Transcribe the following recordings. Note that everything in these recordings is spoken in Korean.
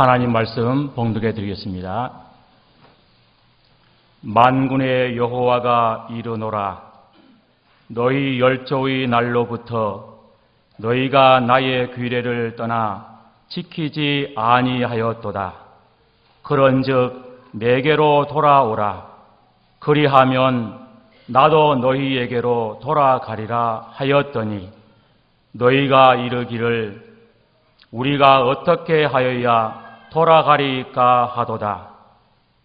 하나님 말씀 봉독해 드리겠습니다. 만군의 여호와가 이르노라. 너희 열조의 날로부터 너희가 나의 규례를 떠나 지키지 아니하였도다. 그런즉 내게로 돌아오라. 그리하면 나도 너희에게로 돌아가리라 하였더니 너희가 이르기를 우리가 어떻게 하여야 돌아가리까 하도다.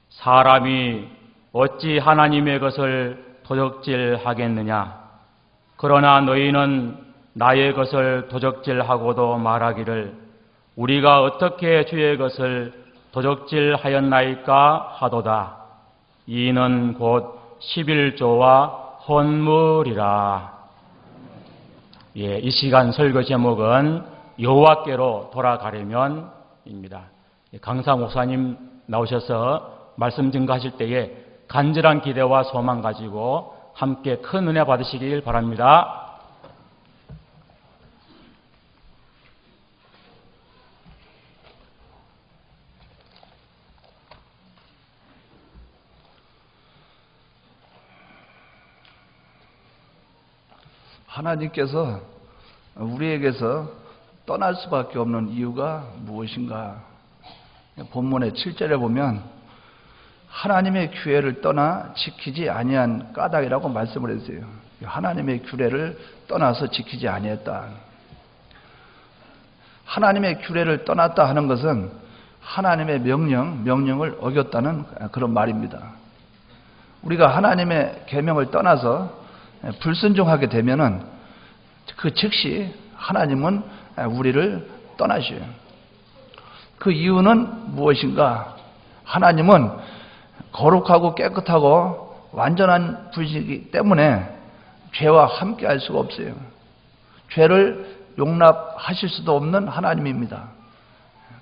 사람이 어찌 하나님의 것을 도적질하겠느냐. 그러나 너희는 나의 것을 도적질하고도 말하기를 우리가 어떻게 주의 것을 도적질하였나이까 하도다. 이는 곧 11조와 헌물이라. 이 시간 설교 제목은 여호와께로 돌아가려면입니다. 강사 목사님 나오셔서 말씀 증거하실 때에 간절한 기대와 소망 가지고 함께 큰 은혜 받으시길 바랍니다. 하나님께서 우리에게서 떠날 수밖에 없는 이유가 무엇인가? 본문의 7절에 보면 하나님의 규례를 떠나 지키지 아니한 까닭이라고 말씀을 했어요. 하나님의 규례를 떠나서 지키지 아니했다. 하나님의 규례를 떠났다 하는 것은 하나님의 명령을 어겼다는 그런 말입니다. 우리가 하나님의 계명을 떠나서 불순종하게 되면은 그 즉시 하나님은 우리를 떠나셔요. 그 이유는 무엇인가? 하나님은 거룩하고 깨끗하고 완전한 분이기 때문에 죄와 함께 할 수가 없어요. 죄를 용납하실 수도 없는 하나님입니다.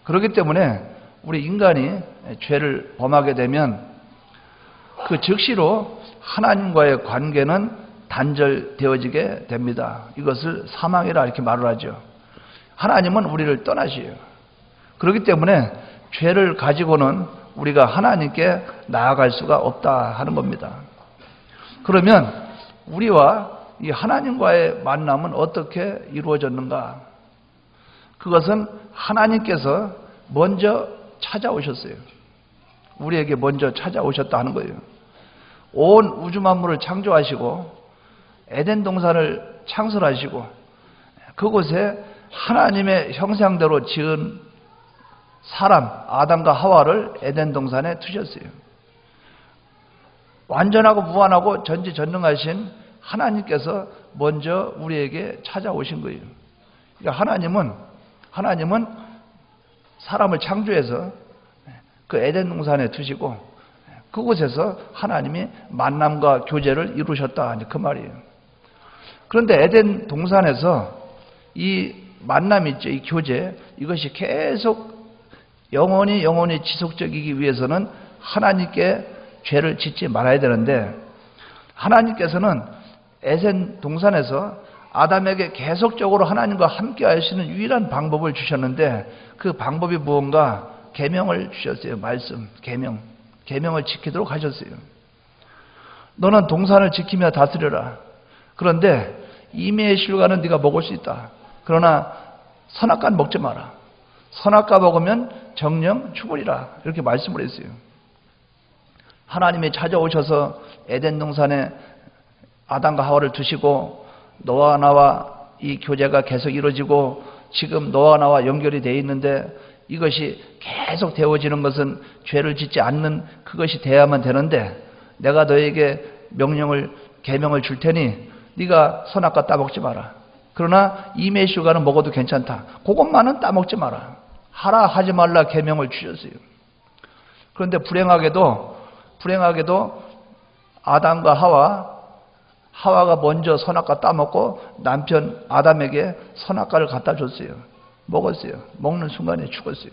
그렇기 때문에 우리 인간이 죄를 범하게 되면 그 즉시로 하나님과의 관계는 단절되어지게 됩니다. 이것을 사망이라 이렇게 말을 하죠. 하나님은 우리를 떠나셔요. 그렇기 때문에 죄를 가지고는 우리가 하나님께 나아갈 수가 없다 하는 겁니다. 그러면 우리와 이 하나님과의 만남은 어떻게 이루어졌는가? 그것은 하나님께서 먼저 찾아오셨어요. 우리에게 먼저 찾아오셨다 하는 거예요. 온 우주 만물을 창조하시고 에덴 동산을 창설하시고 그곳에 하나님의 형상대로 지은 사람 아담과 하와를 에덴 동산에 두셨어요. 완전하고 무한하고 전지전능하신 하나님께서 먼저 우리에게 찾아오신 거예요. 그러니까 하나님은 사람을 창조해서 그 에덴 동산에 두시고 그곳에서 하나님이 만남과 교제를 이루셨다 그 말이에요. 그런데 에덴 동산에서 이 만남이 있죠. 이 교제, 이것이 계속 영원히 지속적이기 위해서는 하나님께 죄를 짓지 말아야 되는데 하나님께서는 에덴 동산에서 아담에게 계속적으로 하나님과 함께 하시는 유일한 방법을 주셨는데 그 방법이 무언가? 계명을 주셨어요. 말씀, 계명을 지키도록 하셨어요. 너는 동산을 지키며 다스려라. 그런데 이미의 실과는 네가 먹을 수 있다. 그러나 선악과는 먹지 마라. 선악과 먹으면 정령 죽으리라. 이렇게 말씀을 했어요. 하나님이 찾아오셔서 에덴 동산에 아담과 하와를 두시고 너와 나와 이 교제가 계속 이루어지고 지금 너와 나와 연결이 되어 있는데 이것이 계속 되어지는 것은 죄를 짓지 않는 그것이 돼야만 되는데 내가 너에게 계명을 줄 테니 네가 선악과 따먹지 마라. 그러나 이메 슈가는 먹어도 괜찮다. 그것만은 따먹지 마라. 하라 하지 말라 계명을 주셨어요. 그런데 불행하게도 아담과 하와가 먼저 선악과 따먹고 남편 아담에게 선악과를 갖다 줬어요. 먹었어요. 먹는 순간에 죽었어요.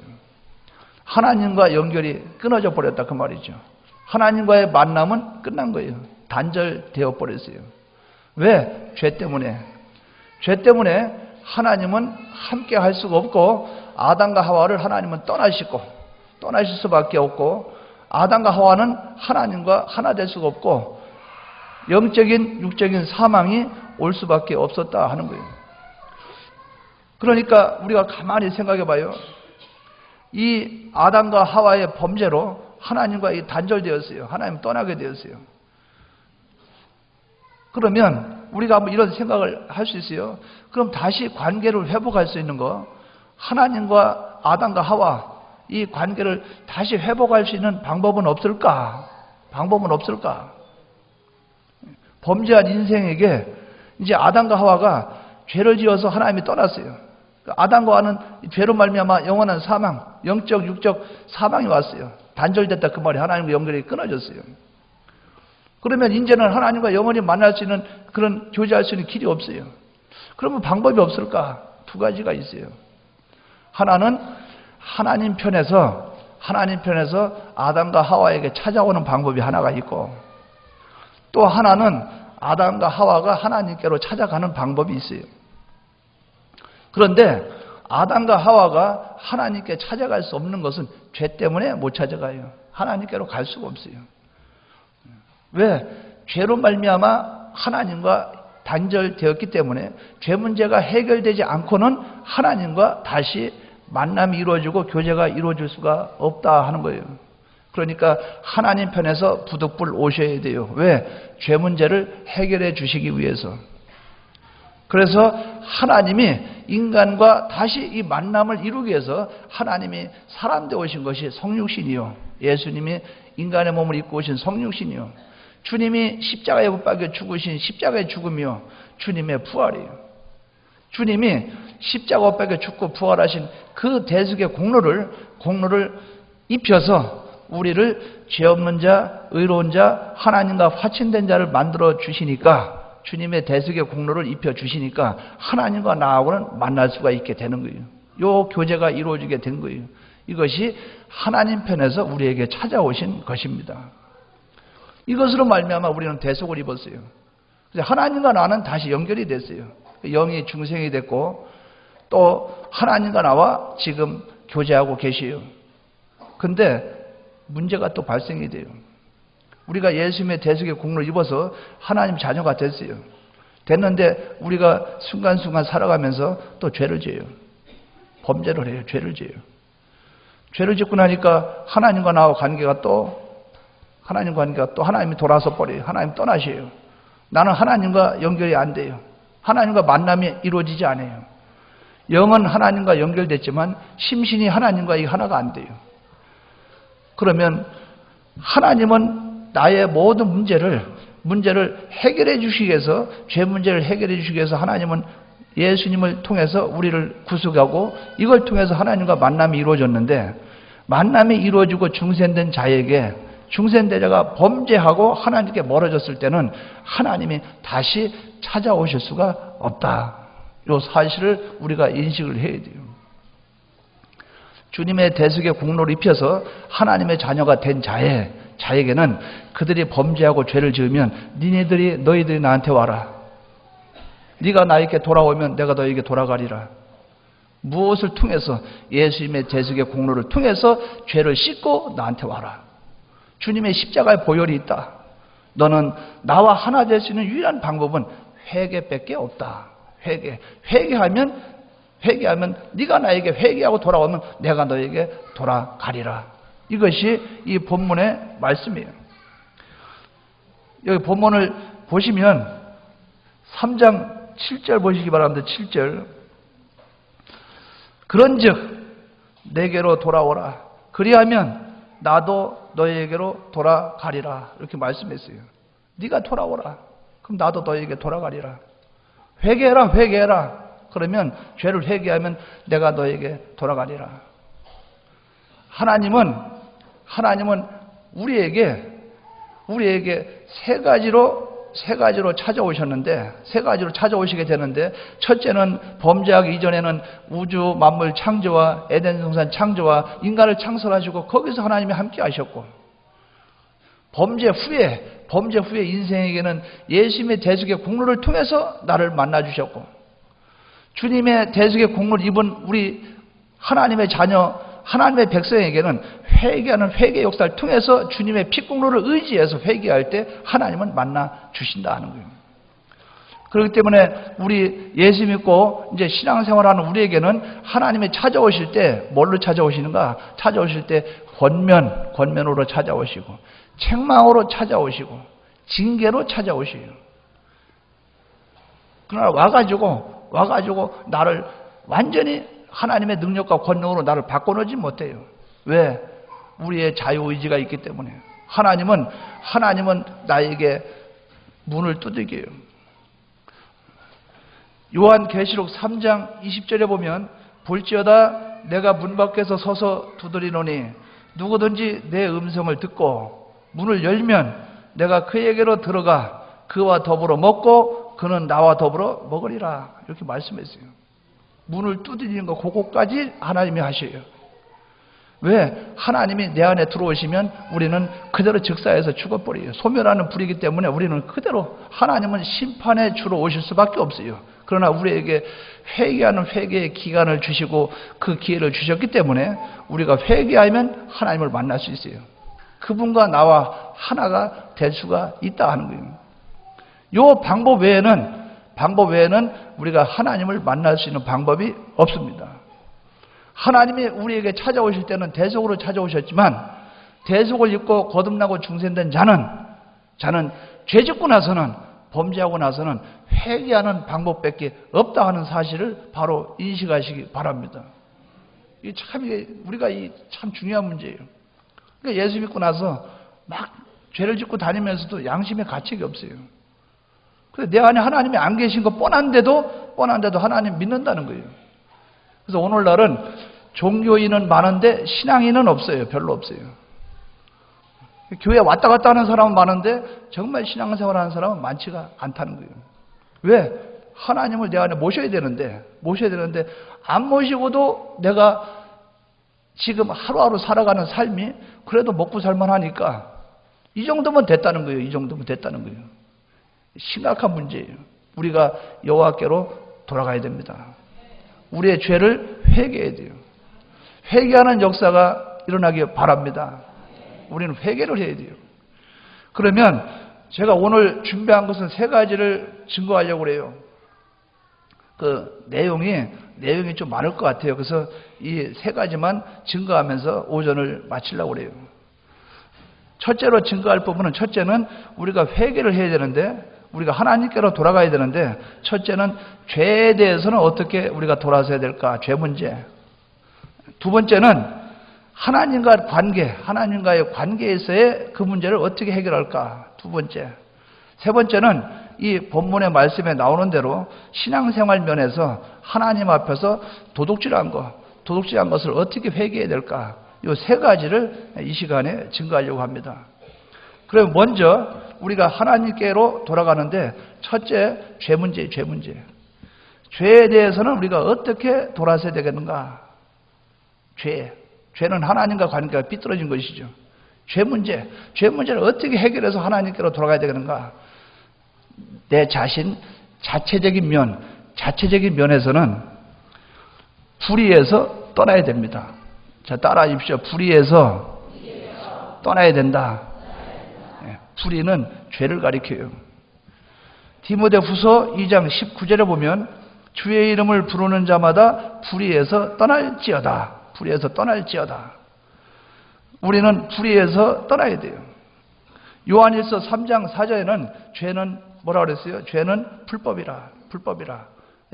하나님과 연결이 끊어져 버렸다 그 말이죠. 하나님과의 만남은 끝난 거예요. 단절되어 버렸어요. 왜? 죄 때문에 하나님은 함께 할 수가 없고 아담과 하와를 하나님은 떠나실 수밖에 없고 아담과 하와는 하나님과 하나 될 수가 없고 영적인 육적인 사망이 올 수밖에 없었다 하는 거예요. 그러니까 우리가 가만히 생각해 봐요. 이 아담과 하와의 범죄로 하나님과 단절되었어요. 하나님 떠나게 되었어요. 그러면 우리가 한번 이런 생각을 할 수 있어요. 그럼 다시 관계를 회복할 수 있는 거, 하나님과 아담과 하와 이 관계를 다시 회복할 수 있는 방법은 없을까? 범죄한 인생에게 이제 아담과 하와가 죄를 지어서 하나님이 떠났어요. 아담과 하와는 죄로 말미암아 영원한 사망, 영적 육적 사망이 왔어요. 단절됐다 그 말이 하나님과 연결이 끊어졌어요. 그러면 이제는 하나님과 영원히 만날 수 있는 그런 교제할 수 있는 길이 없어요. 그러면 방법이 없을까? 두 가지가 있어요. 하나는 하나님 편에서 아담과 하와에게 찾아오는 방법이 하나가 있고, 또 하나는 아담과 하와가 하나님께로 찾아가는 방법이 있어요. 그런데 아담과 하와가 하나님께 찾아갈 수 없는 것은 죄 때문에 못 찾아가요. 하나님께로 갈 수가 없어요. 왜? 죄로 말미암아 하나님과 단절되었기 때문에 죄 문제가 해결되지 않고는 하나님과 다시 만남이 이루어지고 교제가 이루어질 수가 없다 하는 거예요. 그러니까 하나님 편에서 부득불 오셔야 돼요. 왜? 죄 문제를 해결해 주시기 위해서. 그래서 하나님이 인간과 다시 이 만남을 이루기 위해서 하나님이 사람 되어 오신 것이 성육신이요, 예수님이 인간의 몸을 입고 오신 성육신이요, 주님이 십자가에 못 박혀 죽으신 십자가의 죽음이요, 주님의 부활이에요. 주님이 십자가 못 박혀 죽고 부활하신 그 대속의 공로를 입혀서 우리를 죄 없는 자, 의로운 자, 하나님과 화친된 자를 만들어 주시니까, 주님의 대속의 공로를 입혀 주시니까 하나님과 나하고는 만날 수가 있게 되는 거예요. 요 교제가 이루어지게 된 거예요. 이것이 하나님 편에서 우리에게 찾아오신 것입니다. 이것으로 말미암아 우리는 대속을 입었어요. 그래서 하나님과 나는 다시 연결이 됐어요. 영이 중생이 됐고 또 하나님과 나와 지금 교제하고 계시요. 근데 문제가 또 발생이 돼요. 우리가 예수님의 대속의 공로를 입어서 하나님 자녀가 됐어요. 됐는데 우리가 순간순간 살아가면서 또 죄를 지어요. 범죄를 해요. 죄를 지어요. 죄를 짓고 나니까 하나님과 나와 관계가 또 하나님이 돌아서 버려요. 하나님 떠나셔요. 나는 하나님과 연결이 안 돼요. 하나님과 만남이 이루어지지 않아요. 영은 하나님과 연결됐지만 심신이 하나님과 이 하나가 안 돼요. 그러면 하나님은 나의 모든 문제를 해결해 주시기 위해서, 죄 문제를 해결해 주시기 위해서 하나님은 예수님을 통해서 우리를 구속하고 이걸 통해서 하나님과 만남이 이루어졌는데, 만남이 이루어지고 중생된 자가 범죄하고 하나님께 멀어졌을 때는 하나님이 다시 찾아오실 수가 없다. 이 사실을 우리가 인식을 해야 돼요. 주님의 대속의 공로를 입혀서 하나님의 자녀가 된 자에게는 그들이 범죄하고 죄를 지으면 너희들이 나한테 와라. 네가 나에게 돌아오면 내가 너에게 돌아가리라. 무엇을 통해서? 예수님의 대속의 공로를 통해서 죄를 씻고 나한테 와라. 주님의 십자가의 보혈이 있다. 너는 나와 하나 될 수 있는 유일한 방법은 회개밖에 없다. 회개하면 네가 나에게 회개하고 돌아오면 내가 너에게 돌아가리라. 이것이 이 본문의 말씀이에요. 여기 본문을 보시면 3장 7절 보시기 바랍니다. 7절. 그런즉 내게로 돌아오라. 그리하면 나도 너에게로 돌아가리라. 이렇게 말씀했어요. 네가 돌아오라. 그럼 나도 너에게 돌아가리라. 회개해라. 그러면 죄를 회개하면 내가 너에게 돌아가리라. 하나님은 우리에게 세 가지로 찾아오시게 되는데, 첫째는 범죄하기 이전에는 우주 만물 창조와 에덴 동산 창조와 인간을 창설하시고 거기서 하나님이 함께 하셨고, 범죄 후에 인생에게는 예수님의 대속의 공로를 통해서 나를 만나 주셨고, 주님의 대속의 공로를 입은 우리 하나님의 자녀, 하나님의 백성에게는 회개하는 회개 역사를 통해서 주님의 피공로를 의지해서 회개할 때 하나님은 만나 주신다 하는 거예요. 그렇기 때문에 우리 예수 믿고 이제 신앙생활하는 우리에게는 하나님이 찾아오실 때 뭘로 찾아오시는가? 찾아오실 때 권면으로 찾아오시고 책망으로 찾아오시고 징계로 찾아오셔요. 그러나 와가지고 나를 완전히 하나님의 능력과 권능으로 나를 바꿔놓지 못해요. 왜? 우리의 자유의지가 있기 때문에. 하나님은 나에게 문을 두들겨요. 요한계시록 3장 20절에 보면 볼지어다 내가 문 밖에서 서서 두드리노니 누구든지 내 음성을 듣고 문을 열면 내가 그에게로 들어가 그와 더불어 먹고 그는 나와 더불어 먹으리라. 이렇게 말씀했어요. 문을 두드리는 거 그거까지 하나님이 하셔요. 왜? 하나님이 내 안에 들어오시면 우리는 그대로 즉사해서 죽어버려요. 소멸하는 불이기 때문에 우리는 그대로 하나님은 심판의 주로 오실 수밖에 없어요. 그러나 우리에게 회개하는 회개의 기간을 주시고 그 기회를 주셨기 때문에 우리가 회개하면 하나님을 만날 수 있어요. 그분과 나와 하나가 될 수가 있다 하는 거예요. 이 방법 외에는 우리가 하나님을 만날 수 있는 방법이 없습니다. 하나님이 우리에게 찾아오실 때는 대속으로 찾아오셨지만 대속을 입고 거듭나고 중생된 자는 죄짓고 나서는 범죄하고 나서는 회개하는 방법밖에 없다 하는 사실을 바로 인식하시기 바랍니다. 우리가 참 중요한 문제예요. 그러니까 예수 믿고 나서 막 죄를 짓고 다니면서도 양심의 가책이 없어요. 그래서 내 안에 하나님이 안 계신 거 뻔한데도 하나님 믿는다는 거예요. 그래서 오늘날은 종교인은 많은데 신앙인은 없어요. 별로 없어요. 교회 왔다 갔다 하는 사람은 많은데 정말 신앙생활하는 사람은 많지가 않다는 거예요. 왜? 하나님을 내 안에 모셔야 되는데 안 모시고도 내가 지금 하루하루 살아가는 삶이 그래도 먹고 살만하니까 이 정도면 됐다는 거예요. 심각한 문제예요. 우리가 여호와께로 돌아가야 됩니다. 우리의 죄를 회개해야 돼요. 회개하는 역사가 일어나기 바랍니다. 우리는 회개를 해야 돼요. 그러면 제가 오늘 준비한 것은 3가지를 증거하려고 그래요. 그 내용이 좀 많을 것 같아요. 그래서 이 3가지만 증거하면서 오전을 마치려고 그래요. 첫째로 증거할 부분은 첫째는 우리가 회개를 해야 되는데 우리가 하나님께로 돌아가야 되는데 첫째는 죄에 대해서는 어떻게 우리가 돌아서야 될까? 죄 문제. 두 번째는 하나님과의 관계에서의 그 문제를 어떻게 해결할까? 두 번째. 세 번째는 이 본문의 말씀에 나오는 대로 신앙생활 면에서 하나님 앞에서 도둑질한 것을 어떻게 회개해야 될까? 이 3가지를 이 시간에 증거하려고 합니다. 그럼 먼저 우리가 하나님께로 돌아가는데 첫째, 죄 문제. 죄에 대해서는 우리가 어떻게 돌아서야 되겠는가? 죄는 하나님과 관계가 삐뚤어진 것이죠. 죄 문제를 어떻게 해결해서 하나님께로 돌아가야 되겠는가? 내 자신, 자체적인 면에서는 불의에서 떠나야 됩니다. 자, 따라하십시오. 불의에서 떠나야 된다. 불의는 죄를 가리켜요. 디모데후서 2장 19절에 보면 주의 이름을 부르는 자마다 불의에서 떠날지어다. 우리는 불의에서 떠나야 돼요. 요한일서 3장 4절에는 죄는 뭐라 그랬어요? 죄는 불법이라.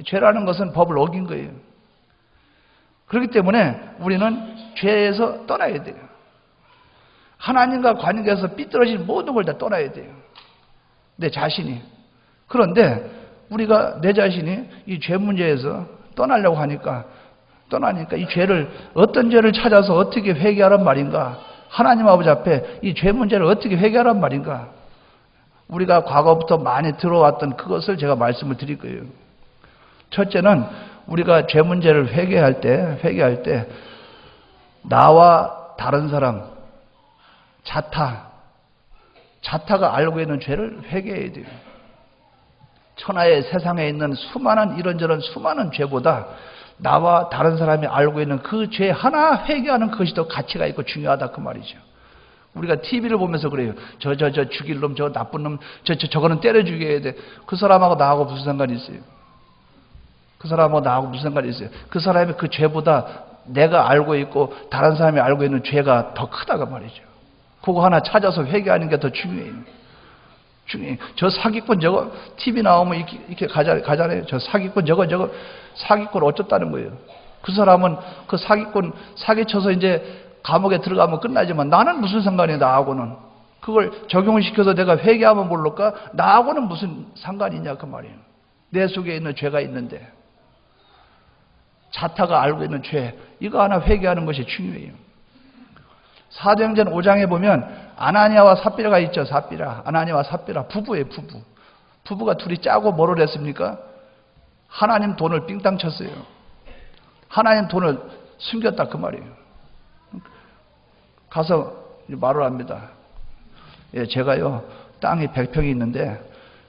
죄라는 것은 법을 어긴 거예요. 그렇기 때문에 우리는 죄에서 떠나야 돼요. 하나님과 관계에서 삐뚤어진 모든 걸 다 떠나야 돼요. 내 자신이. 그런데 우리가 내 자신이 이 죄 문제에서 떠나려고 하니까 이 죄를 어떤 죄를 찾아서 어떻게 회개하란 말인가? 하나님 아버지 앞에 이 죄 문제를 어떻게 회개하란 말인가? 우리가 과거부터 많이 들어왔던 그것을 제가 말씀을 드릴 거예요. 첫째는 우리가 죄 문제를 회개할 때 나와 다른 사람, 자타가 알고 있는 죄를 회개해야 돼요. 천하의 세상에 있는 수많은 이런저런 수많은 죄보다 나와 다른 사람이 알고 있는 그 죄 하나 회개하는 그것이 더 가치가 있고 중요하다 그 말이죠. 우리가 TV를 보면서 그래요. 저 죽일 놈, 저 나쁜 놈, 저거는 때려 죽여야 돼. 그 사람하고 나하고 무슨 상관이 있어요? 그 사람하고 나하고 무슨 상관이 있어요? 그 사람이 그 죄보다 내가 알고 있고 다른 사람이 알고 있는 죄가 더 크다고 말이죠. 그거 하나 찾아서 회개하는 게 더 중요해요. 저 사기꾼 저거 TV 나오면 이렇게 가잖아요. 저 사기꾼 저거 사기꾼 어쩌다는 거예요. 그 사람은 그 사기꾼 사기쳐서 이제 감옥에 들어가면 끝나지만 나는 무슨 상관이야 나하고는. 그걸 적용을 시켜서 내가 회개하면 모를까? 나하고는 무슨 상관이 있냐 그 말이에요. 내 속에 있는 죄가 있는데 자타가 알고 있는 죄 이거 하나 회개하는 것이 중요해요. 사도행전 5장에 보면 아나니아와 삽비라가 있죠. 아나니아와 삽비라 부부예요. 부부가 둘이 짜고 뭐를 했습니까? 하나님 돈을 삥땅 쳤어요. 하나님 돈을 숨겼다 그 말이에요. 가서 말을 합니다. 예, 제가요 땅이 100평이 있는데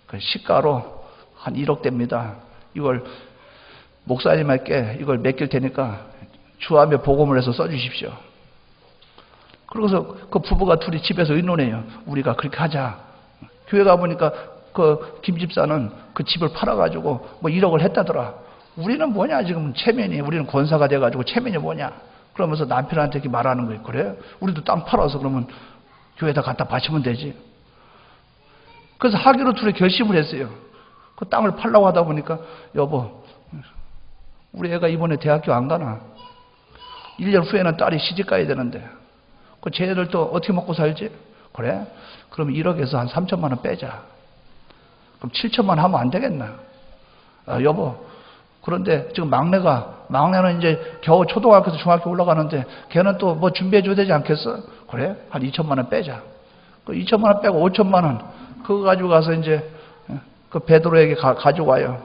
그 시가로 한 1억 됩니다. 이걸 목사님께 이걸 맡길 테니까 주암에 복음을 해서 써주십시오. 그러고서 그 부부가 둘이 집에서 의논해요. 우리가 그렇게 하자. 교회 가보니까 그 김 집사는 그 집을 팔아가지고 뭐 1억을 했다더라. 우리는 뭐냐 지금 체면이 우리는 권사가 돼가지고 체면이 뭐냐. 그러면서 남편한테 이렇게 말하는 거예요. 그래? 우리도 땅 팔아서 그러면 교회에다 갖다 바치면 되지. 그래서 하기로 둘이 결심을 했어요. 그 땅을 팔라고 하다 보니까 여보 우리 애가 이번에 대학교 안 가나? 1년 후에는 딸이 시집 가야 되는데 그 쟤들 또 어떻게 먹고 살지? 그래? 그럼 1억에서 한 3천만 원 빼자. 그럼 7천만 원 하면 안 되겠나? 아, 여보 그런데 지금 막내는 이제 겨우 초등학교에서 중학교 올라가는데 걔는 또 뭐 준비해 줘야 되지 않겠어? 그래? 한 2천만 원 빼자. 그 2천만 원 빼고 5천만 원 그거 가지고 가서 이제 그 베드로에게 가지고 와요.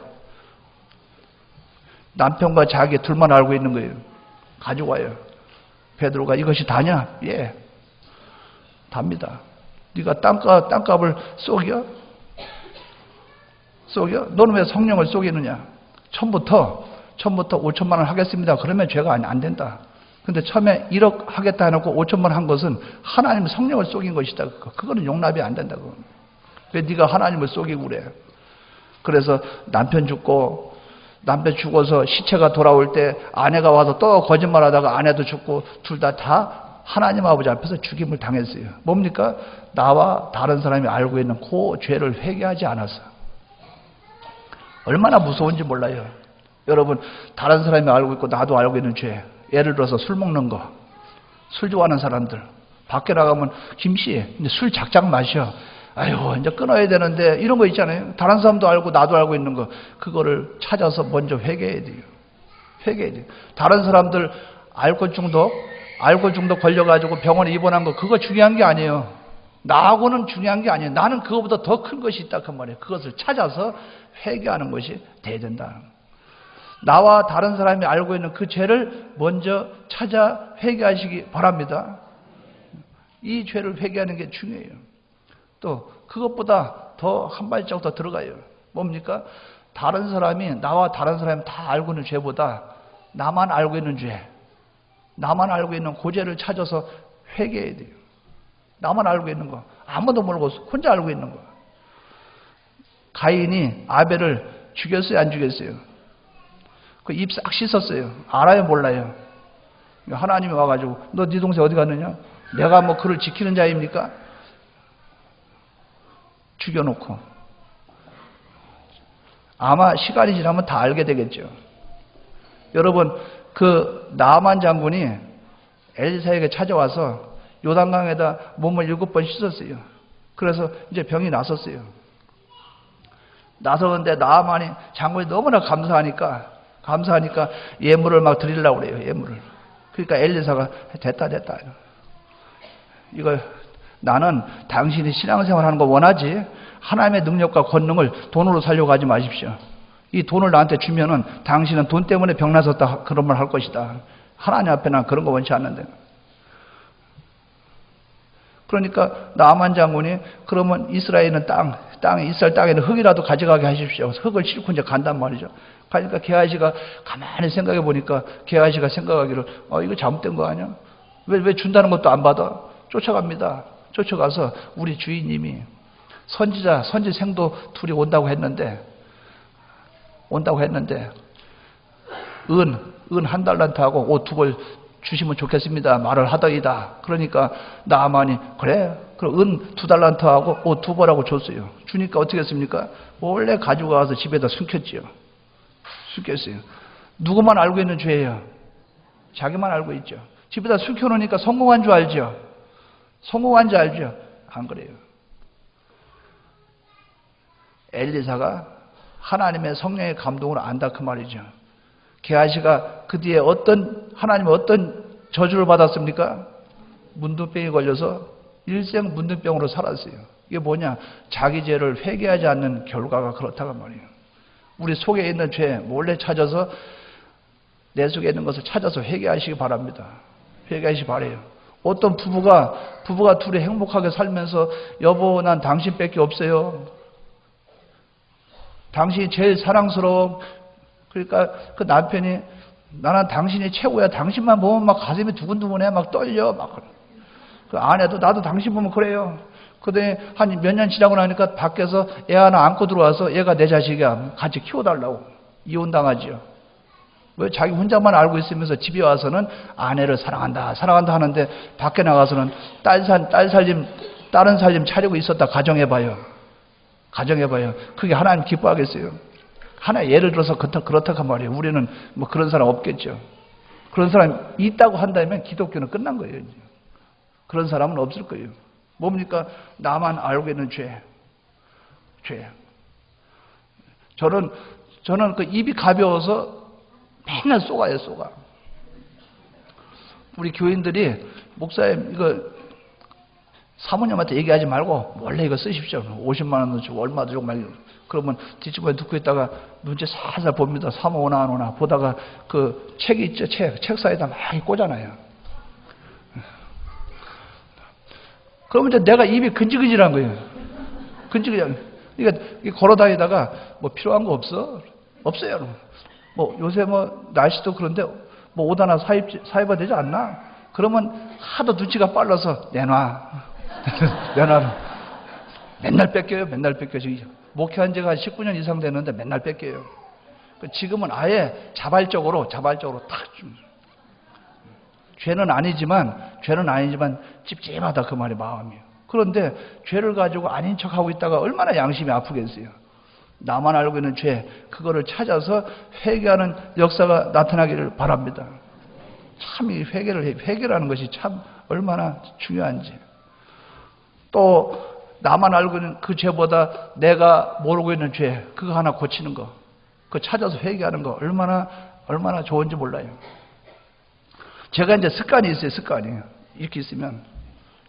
남편과 자기 둘만 알고 있는 거예요. 가지고 와요. 베드로가 이것이 다냐? 예. 답니다. 네가 땅값을 속여? 너는 왜 성령을 속이느냐? 처음부터 5천만 원 하겠습니다. 그러면 죄가 안 된다. 근데 처음에 1억 하겠다 해놓고 5천만 원 한 것은 하나님 성령을 속인 것이다. 그거는 용납이 안 된다고. 왜 네가 하나님을 속이고 그래? 그래서 남편 죽어서 시체가 돌아올 때 아내가 와서 또 거짓말하다가 아내도 죽고 둘 다 하나님 아버지 앞에서 죽임을 당했어요. 뭡니까? 나와 다른 사람이 알고 있는 그 죄를 회개하지 않아서. 얼마나 무서운지 몰라요. 여러분 다른 사람이 알고 있고 나도 알고 있는 죄. 예를 들어서 술 먹는 거. 술 좋아하는 사람들. 밖에 나가면 김씨 이제 술 작작 마셔. 아유 이제 끊어야 되는데 이런 거 있잖아요. 다른 사람도 알고 나도 알고 있는 거. 그거를 찾아서 먼저 회개해야 돼요. 다른 사람들 알코올 중독 걸려가지고 병원에 입원한 거 그거 중요한 게 아니에요. 나하고는 중요한 게 아니에요. 나는 그거보다 더 큰 것이 있다 그 말이에요. 그것을 찾아서 회개하는 것이 돼야 된다. 나와 다른 사람이 알고 있는 그 죄를 먼저 찾아 회개하시기 바랍니다. 이 죄를 회개하는 게 중요해요. 또 그것보다 더 한 발짝 더 들어가요. 뭡니까? 나와 다른 사람이 다 알고 있는 죄보다 나만 알고 있는 죄, 나만 알고 있는 그 죄를 찾아서 회개해야 돼요. 나만 알고 있는 거, 아무도 모르고 혼자 알고 있는 거. 가인이 아벨을 죽였어요, 안 죽였어요? 그 입 싹 씻었어요. 알아요, 몰라요? 하나님이 와가지고 너 네 동생 어디 갔느냐? 내가 뭐 그를 지키는 자입니까? 죽여놓고 아마 시간이 지나면 다 알게 되겠죠. 여러분 그 나만 장군이 엘리사에게 찾아와서 요단강에다 몸을 7번 씻었어요. 그래서 이제 병이 났었어요. 나서는데 나만이 장군이 너무나 감사하니까 예물을 막 드리려고 그래요. 예물을. 그러니까 엘리사가 됐다. 이거 나는 당신이 신앙생활 하는 거 원하지 하나님의 능력과 권능을 돈으로 살려고 하지 마십시오. 이 돈을 나한테 주면은 당신은 돈 때문에 병나섰다 그런 말 할 것이다. 하나님 앞에 난 그런 거 원치 않는데. 그러니까 나만 장군이 그러면 이스라엘 땅에는 흙이라도 가져가게 하십시오. 흙을 싣고 이제 간단 말이죠. 그러니까 게하시가 가만히 생각해 보니까 게하시가 생각하기를 이거 잘못된 거 아니야? 왜 준다는 것도 안 받아? 쫓아갑니다. 쫓아가서 우리 주인님이 선지생도 둘이 온다고 했는데 은 한 달란트하고 옷 2벌 주시면 좋겠습니다. 말을 하더이다. 그러니까 나아만이 그래. 그럼 은 2달란트하고 옷 2벌하고 줬어요. 주니까 어떻게 했습니까? 몰래 가지고 가서 집에다 숨겼지요. 숨겼어요. 누구만 알고 있는 죄예요? 자기만 알고 있죠. 집에다 숨겨놓으니까 성공한 줄 알죠? 성공한 줄 알죠? 안 그래요. 엘리사가 하나님의 성령의 감동을 안다 그 말이죠. 게하시가 그 뒤에 하나님의 어떤 저주를 받았습니까? 문둥병이 걸려서 일생 문둥병으로 살았어요. 이게 뭐냐? 자기 죄를 회개하지 않는 결과가 그렇다고 말이에요. 우리 속에 있는 죄 몰래 찾아서 내 속에 있는 것을 찾아서 회개하시기 바랍니다. 회개하시기 바라요. 어떤 부부가 둘이 행복하게 살면서 여보 난 당신밖에 없어요. 당신이 제일 사랑스러워. 그러니까 그 남편이 나는 당신이 최고야. 당신만 보면 막 가슴이 두근두근해. 막 떨려. 그 아내도 나도 당신 보면 그래요. 그때 한 몇 년 지나고 나니까 밖에서 애 하나 안고 들어와서 얘가 내 자식이야. 같이 키워달라고. 이혼당하지요. 왜 자기 혼자만 알고 있으면서 집에 와서는 아내를 사랑한다 하는데 밖에 나가서는 다른 살림 차리고 있었다 가정해봐요. 그게 하나님 기뻐하겠어요? 하나 예를 들어서 그렇다고 말이에요. 우리는 뭐 그런 사람 없겠죠. 그런 사람 있다고 한다면 기독교는 끝난 거예요. 이제. 그런 사람은 없을 거예요. 뭡니까? 나만 알고 있는 죄. 저는 그 입이 가벼워서 맨날 쏘가요. 우리 교인들이 목사님 이거 사모님한테 얘기하지 말고 원래 이거 쓰십시오. 50만 원 주고 얼마 주고 말고 그러면 뒷집에 듣고 있다가 눈치 살살 봅니다. 사모 오나 안 오나 보다가 그 책이 있죠. 책 사이에다 막 꽂아놔요. 그러면 이제 내가 입이 근질근질한 거예요. 그러니까 걸어다니다가 뭐 필요한 거 없어? 없어요. 뭐 요새 뭐 날씨도 그런데 뭐 옷 하나 사입어야 되지 않나? 그러면 하도 눈치가 빨라서 내놔. 맨날 뺏겨요. 목회한 지가 19년 이상 됐는데 맨날 뺏겨요. 지금은 아예 자발적으로 탁 줍니다. 죄는 아니지만 찝찝하다 그 말이 마음이에요. 그런데 죄를 가지고 아닌 척하고 있다가 얼마나 양심이 아프겠어요. 나만 알고 있는 죄, 그거를 찾아서 회개하는 역사가 나타나기를 바랍니다. 참 이 회개라는 것이 참 얼마나 중요한지. 또 나만 알고 있는 그 죄보다 내가 모르고 있는 죄, 그거 하나 고치는 거, 그거 찾아서 회개하는 거 얼마나 좋은지 몰라요. 제가 이제 습관이 있어요. 이렇게 있으면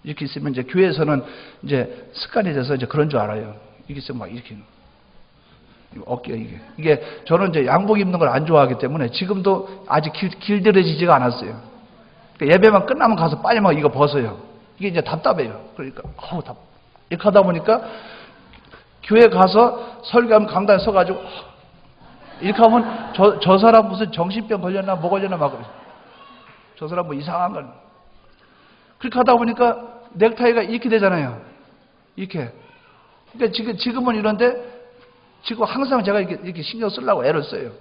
이제 교회에서는 이제 습관이 돼서 이제 그런 줄 알아요. 이렇게 있으면 막 이렇게 어깨가 이게 저는 이제 양복 입는 걸 안 좋아하기 때문에 지금도 아직 길들여지지가 않았어요. 그러니까 예배만 끝나면 가서 빨리 막 이거 벗어요. 이게 이제 답답해요. 그러니까 이렇게 하다 보니까 교회 가서 설교하면 강단에 서가지고 이렇게 하면 저 사람 무슨 정신병 걸렸나 뭐 걸렸나 막 그래요. 저 사람 뭐 이상한 걸. 그렇게 하다 보니까 넥타이가 이렇게 되잖아요. 이렇게. 그러니까 지금은 이런데 지금 항상 제가 이렇게 신경 쓰려고 애를 써요.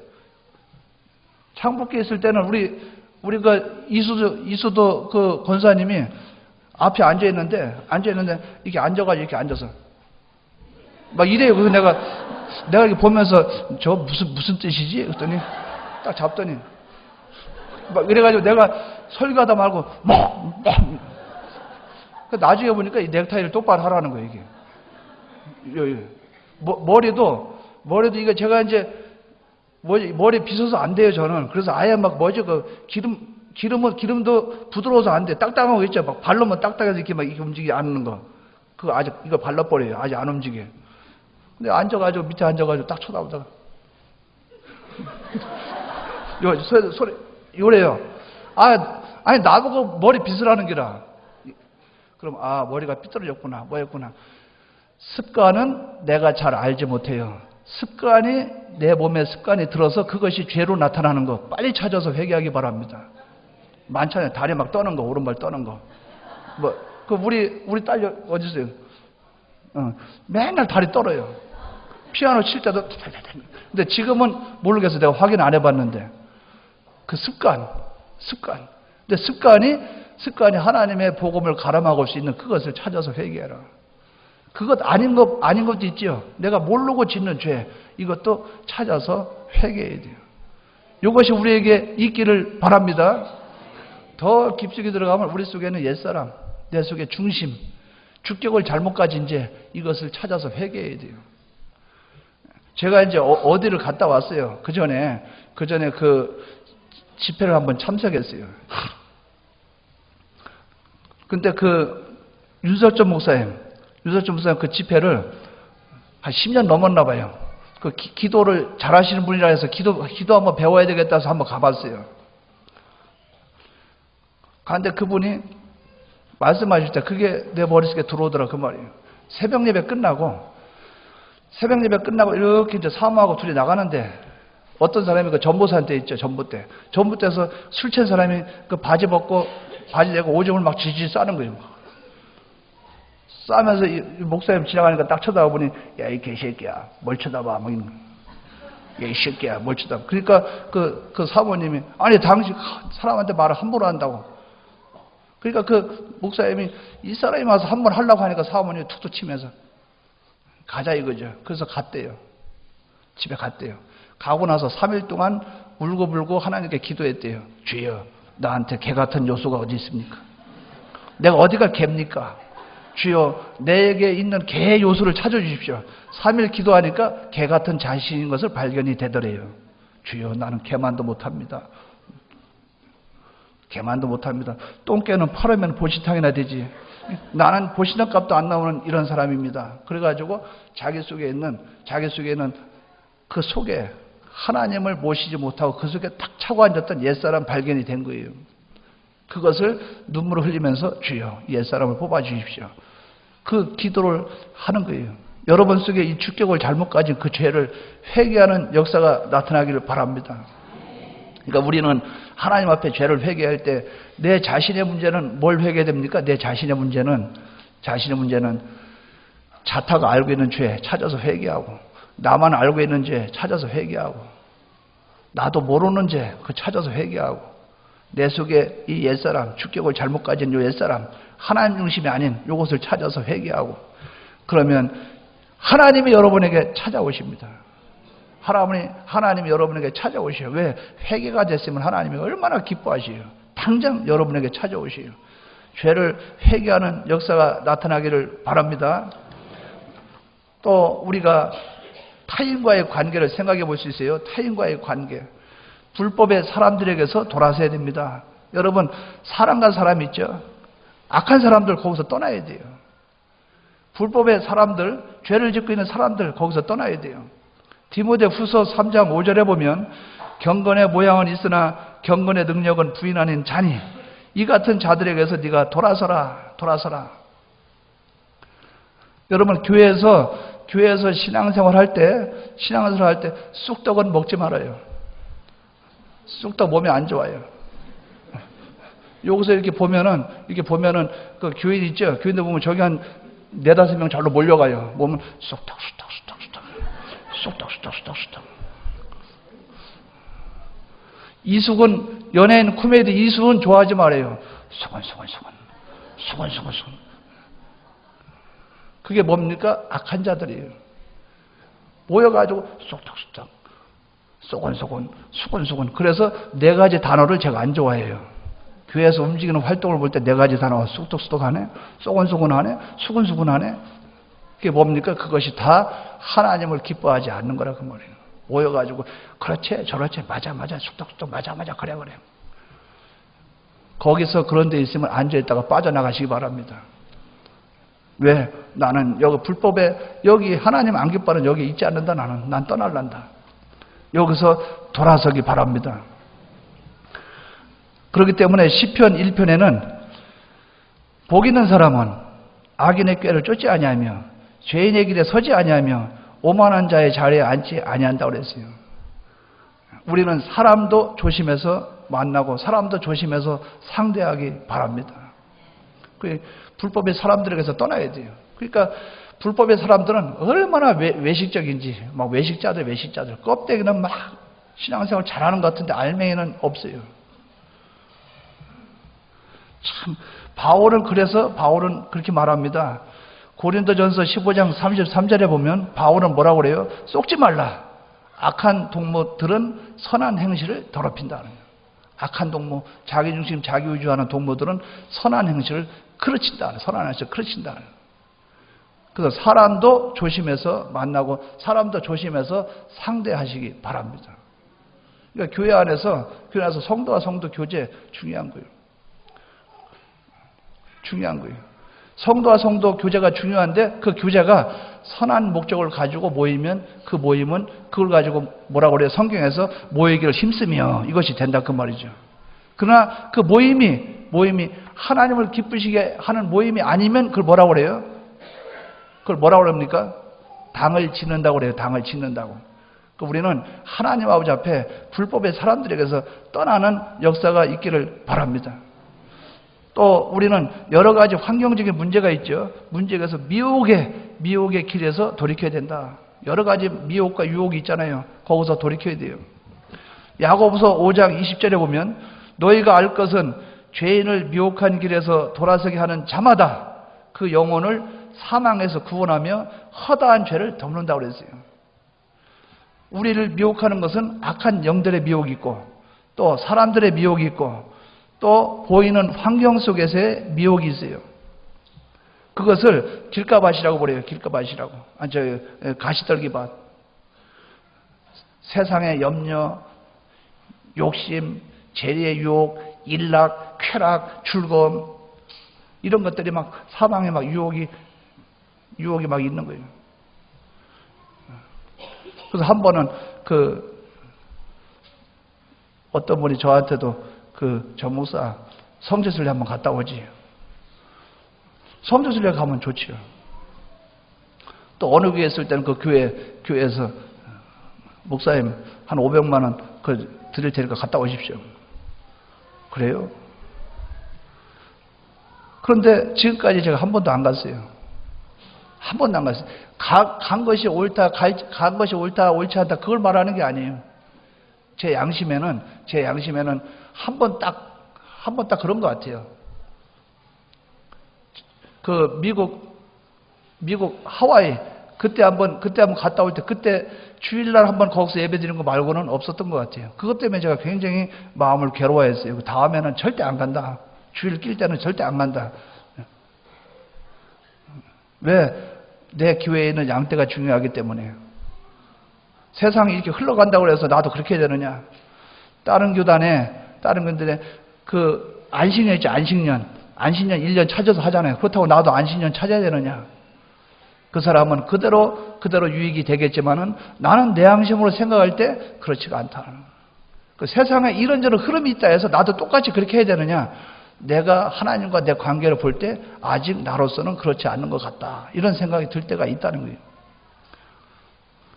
창북기에 있을 때는 우리 그 이수도 그 권사님이 앞에 앉아 있는데 이렇게 앉아가지고 이렇게 앉아서 막 이래요. 그래서 내가 이렇게 보면서 저 무슨 뜻이지? 그랬더니 딱 잡더니 막 이래가지고 내가 설교하다 말고 나중에 보니까 이 넥타이를 똑바로 하라는 거예요. 이게 머리도 이거 제가 이제 머리 빗어서 안 돼요. 저는 그래서 아예 막 그 기름도 부드러워서 안 돼. 딱딱한 거 있죠. 막 발로만 딱딱해서 이렇게 막 이렇게 움직이지 않는 거. 그거 아직 이거 발라버려요. 아직 안 움직여. 근데 앉아가지고 밑에 앉아가지고 딱 쳐다보다가 소리 요래요. 아니 나보고 머리 빗으라는 게라. 그럼 머리가 삐뚤어졌구나, 뭐였구나. 습관은 내가 잘 알지 못해요. 습관이 내 몸에 습관이 들어서 그것이 죄로 나타나는 거 빨리 찾아서 회개하기 바랍니다. 많잖아요. 다리 막 떠는 거, 오른발 떠는 거. 우리 딸 어디 있어요? 맨날 다리 떨어요. 피아노 칠 때도. 근데 지금은 모르겠어. 내가 확인 안 해봤는데. 그 습관. 근데 습관이 하나님의 복음을 가람하고 올 수 있는 그것을 찾아서 회개해라. 그것 아닌 것도 있지요. 내가 모르고 짓는 죄. 이것도 찾아서 회개해야 돼요. 이것이 우리에게 있기를 바랍니다. 더 깊숙이 들어가면 우리 속에는 옛사람, 내 속에 중심, 주격을 잘못 가진 죄, 이것을 찾아서 회개해야 돼요. 제가 이제 어디를 갔다 왔어요. 그 전에 그 집회를 한번 참석했어요. 근데 그 윤석천 목사님 그 집회를 한 10년 넘었나 봐요. 그 기도를 잘하시는 분이라 해서 기도 한번 배워야 되겠다 해서 한번 가봤어요. 그런데 그분이 말씀하실 때 그게 내 머릿속에 들어오더라 그 말이에요. 새벽 예배 끝나고 이렇게 이제 사모하고 둘이 나가는데 어떤 사람이 그 전보사한테 있죠. 전봇대에서 술 취한 사람이 그 바지 벗고 바지 내고 오줌을 막 질질 싸는 거예요. 싸면서 이 목사님 지나가니까 딱 쳐다보니 야 이 개새끼야 뭘 쳐다봐 뭐 이런 야 이 새끼야 뭘 쳐다봐. 그러니까 그 사모님이 아니 당신 사람한테 말을 함부로 한다고. 그러니까 그 목사님이 이 사람이 와서 한 번 하려고 하니까 사모님이 툭툭 치면서 가자 이거죠. 그래서 갔대요. 집에 갔대요. 가고 나서 3일 동안 울고불고 하나님께 기도했대요. 주여 나한테 개 같은 요소가 어디 있습니까? 내가 어디가 개입니까? 주여 내게 있는 개 요소를 찾아주십시오. 3일 기도하니까 개 같은 자신인 것을 발견이 되더래요. 주여 나는 개만도 못합니다. 똥개는 팔으면 보신탕이나 되지. 나는 보신탕 값도 안 나오는 이런 사람입니다. 그래가지고 자기 속에 있는 그 속에 하나님을 모시지 못하고 그 속에 탁 차고 앉았던 옛사람 발견이 된 거예요. 그것을 눈물을 흘리면서 주여 옛사람을 뽑아주십시오. 그 기도를 하는 거예요. 여러분 속에 이 주격을 잘못 가진 그 죄를 회개하는 역사가 나타나기를 바랍니다. 그러니까 우리는 하나님 앞에 죄를 회개할 때 내 자신의 문제는 뭘 회개됩니까? 내 자신의 문제는 자타가 알고 있는 죄 찾아서 회개하고 나만 알고 있는 죄 찾아서 회개하고 나도 모르는 죄 그 찾아서 회개하고 내 속에 이 옛사람 주격을 잘못 가진 이 옛사람 하나님 중심이 아닌 이것을 찾아서 회개하고 그러면 하나님이 여러분에게 찾아오십니다. 하나님이 여러분에게 찾아오셔요. 왜? 회개가 됐으면 하나님이 얼마나 기뻐하시요. 당장 여러분에게 찾아오시요. 죄를 회개하는 역사가 나타나기를 바랍니다. 또 우리가 타인과의 관계를 생각해 볼 수 있어요. 타인과의 관계. 불법의 사람들에게서 돌아서야 됩니다. 여러분 사람과 사람 있죠. 악한 사람들 거기서 떠나야 돼요. 불법의 사람들, 죄를 짓고 있는 사람들 거기서 떠나야 돼요. 디모데후서 3장 5절에 보면 경건의 모양은 있으나 경건의 능력은 부인 아닌 자니 이 같은 자들에게서 네가 돌아서라. 여러분 교회에서 신앙생활 할 때 쑥떡은 먹지 말아요. 쑥떡 몸에 안 좋아요. 여기서 이렇게 보면은 그 교인 있죠. 교인들 보면 저기 한 4-5명 잘로 몰려가요. 보면 쑥떡. 이수근 연예인 코미디 이수근 좋아하지 말아요. 수근. 그게 뭡니까? 악한 자들이에요. 모여가지고 쑥떡, 수근. 그래서 4가지 단어를 제가 안 좋아해요. 교회에서 움직이는 활동을 볼 때 4가지 단어 쑥떡 하네, 쏘곤 하네, 수근 하네. 그게 뭡니까? 그것이 다 하나님을 기뻐하지 않는 거라 그 말이에요. 모여가지고 그렇지 저렇지 맞아 쑥떡 맞아 그래. 거기서 그런 데 있으면 앉아있다가 빠져나가시기 바랍니다. 왜? 나는 여기 불법에 여기 하나님 안 기뻐하는 여기 있지 않는다. 난 떠날란다. 여기서 돌아서기 바랍니다. 그렇기 때문에 시편 1편에는 복 있는 사람은 악인의 꾀를 쫓지 아니하며 죄인의 길에 서지 아니하며 오만한 자의 자리에 앉지 아니한다고 그랬어요. 우리는 사람도 조심해서 만나고 사람도 조심해서 상대하기 바랍니다. 불법의 사람들에게서 떠나야 돼요. 그러니까 불법의 사람들은 얼마나 외식적인지, 막 외식자들 껍데기는 막 신앙생활 잘하는 것 같은데 알맹이는 없어요. 참 바울은 그렇게 말합니다. 고린도전서 15장 33절에 보면 바울은 뭐라고 그래요? 속지 말라. 악한 동무들은 선한 행실을 더럽힌다는 거예요. 악한 동무, 자기중심, 자기위주하는 동무들은 선한 행실을 그르친다. 선한 행실을 그르친다. 그래서 사람도 조심해서 만나고 사람도 조심해서 상대하시기 바랍니다. 그러니까 교회 안에서 성도와 성도 교제 중요한 거예요. 성도와 성도 교제가 중요한데 그 교제가 선한 목적을 가지고 모이면 그 모임은 그걸 가지고 뭐라고 그래요? 성경에서 모이기를 힘쓰며 이것이 된다 그 말이죠. 그러나 그 모임이 하나님을 기쁘시게 하는 모임이 아니면 그걸 뭐라고 그래요? 그걸 뭐라고 그럽니까? 당을 짓는다고 그래요. 당을 짓는다고. 우리는 하나님 아버지 앞에 불법의 사람들에게서 떠나는 역사가 있기를 바랍니다. 또 우리는 여러 가지 환경적인 문제가 있죠. 문제에서 미혹의 길에서 돌이켜야 된다. 여러 가지 미혹과 유혹이 있잖아요. 거기서 돌이켜야 돼요. 야고보서 5장 20절에 보면 너희가 알 것은 죄인을 미혹한 길에서 돌아서게 하는 자마다 그 영혼을 사망에서 구원하며 허다한 죄를 덮는다고 그랬어요. 우리를 미혹하는 것은 악한 영들의 미혹이 있고 또 사람들의 미혹이 있고 또 보이는 환경 속에서의 미혹이 있어요. 그것을 길가밭이라고 그래요. 길가밭이라고. 가시떨기밭. 세상의 염려, 욕심, 재리의 유혹, 일락, 쾌락, 즐거움 이런 것들이 막 사방에 막 유혹이 막 있는 거예요. 그래서 한 번은 어떤 분이 저한테도 저 목사 성지순례 한번 갔다 오지. 성지순례 가면 좋지요. 또 어느 교회에 있을 때는 그 교회에서 목사님 한 500만 원 드릴 테니까 갔다 오십시오. 그래요? 그런데 지금까지 제가 한 번도 안 갔어요. 한 번도 안 갔어요. 간 것이 옳다, 옳지 않다 그걸 말하는 게 아니에요. 제 양심에는 한 번 딱 그런 것 같아요. 미국 하와이 그때 한번 갔다 올 때 그때 주일날 한번 거기서 예배 드리는 거 말고는 없었던 것 같아요. 그것 때문에 제가 굉장히 마음을 괴로워했어요. 다음에는 절대 안 간다. 주일 낄 때는 절대 안 간다. 왜? 내 교회에 있는 양떼가 중요하기 때문에. 세상이 이렇게 흘러간다고 해서 나도 그렇게 해야 되느냐. 다른 교단들의 안식년 있죠. 안식년 1년 찾아서 하잖아요. 그렇다고 나도 안식년 찾아야 되느냐. 그 사람은 그대로 유익이 되겠지만은 나는 내 양심으로 생각할 때 그렇지가 않다. 그 세상에 이런저런 흐름이 있다 해서 나도 똑같이 그렇게 해야 되느냐. 내가 하나님과 내 관계를 볼 때 아직 나로서는 그렇지 않는 것 같다. 이런 생각이 들 때가 있다는 거예요.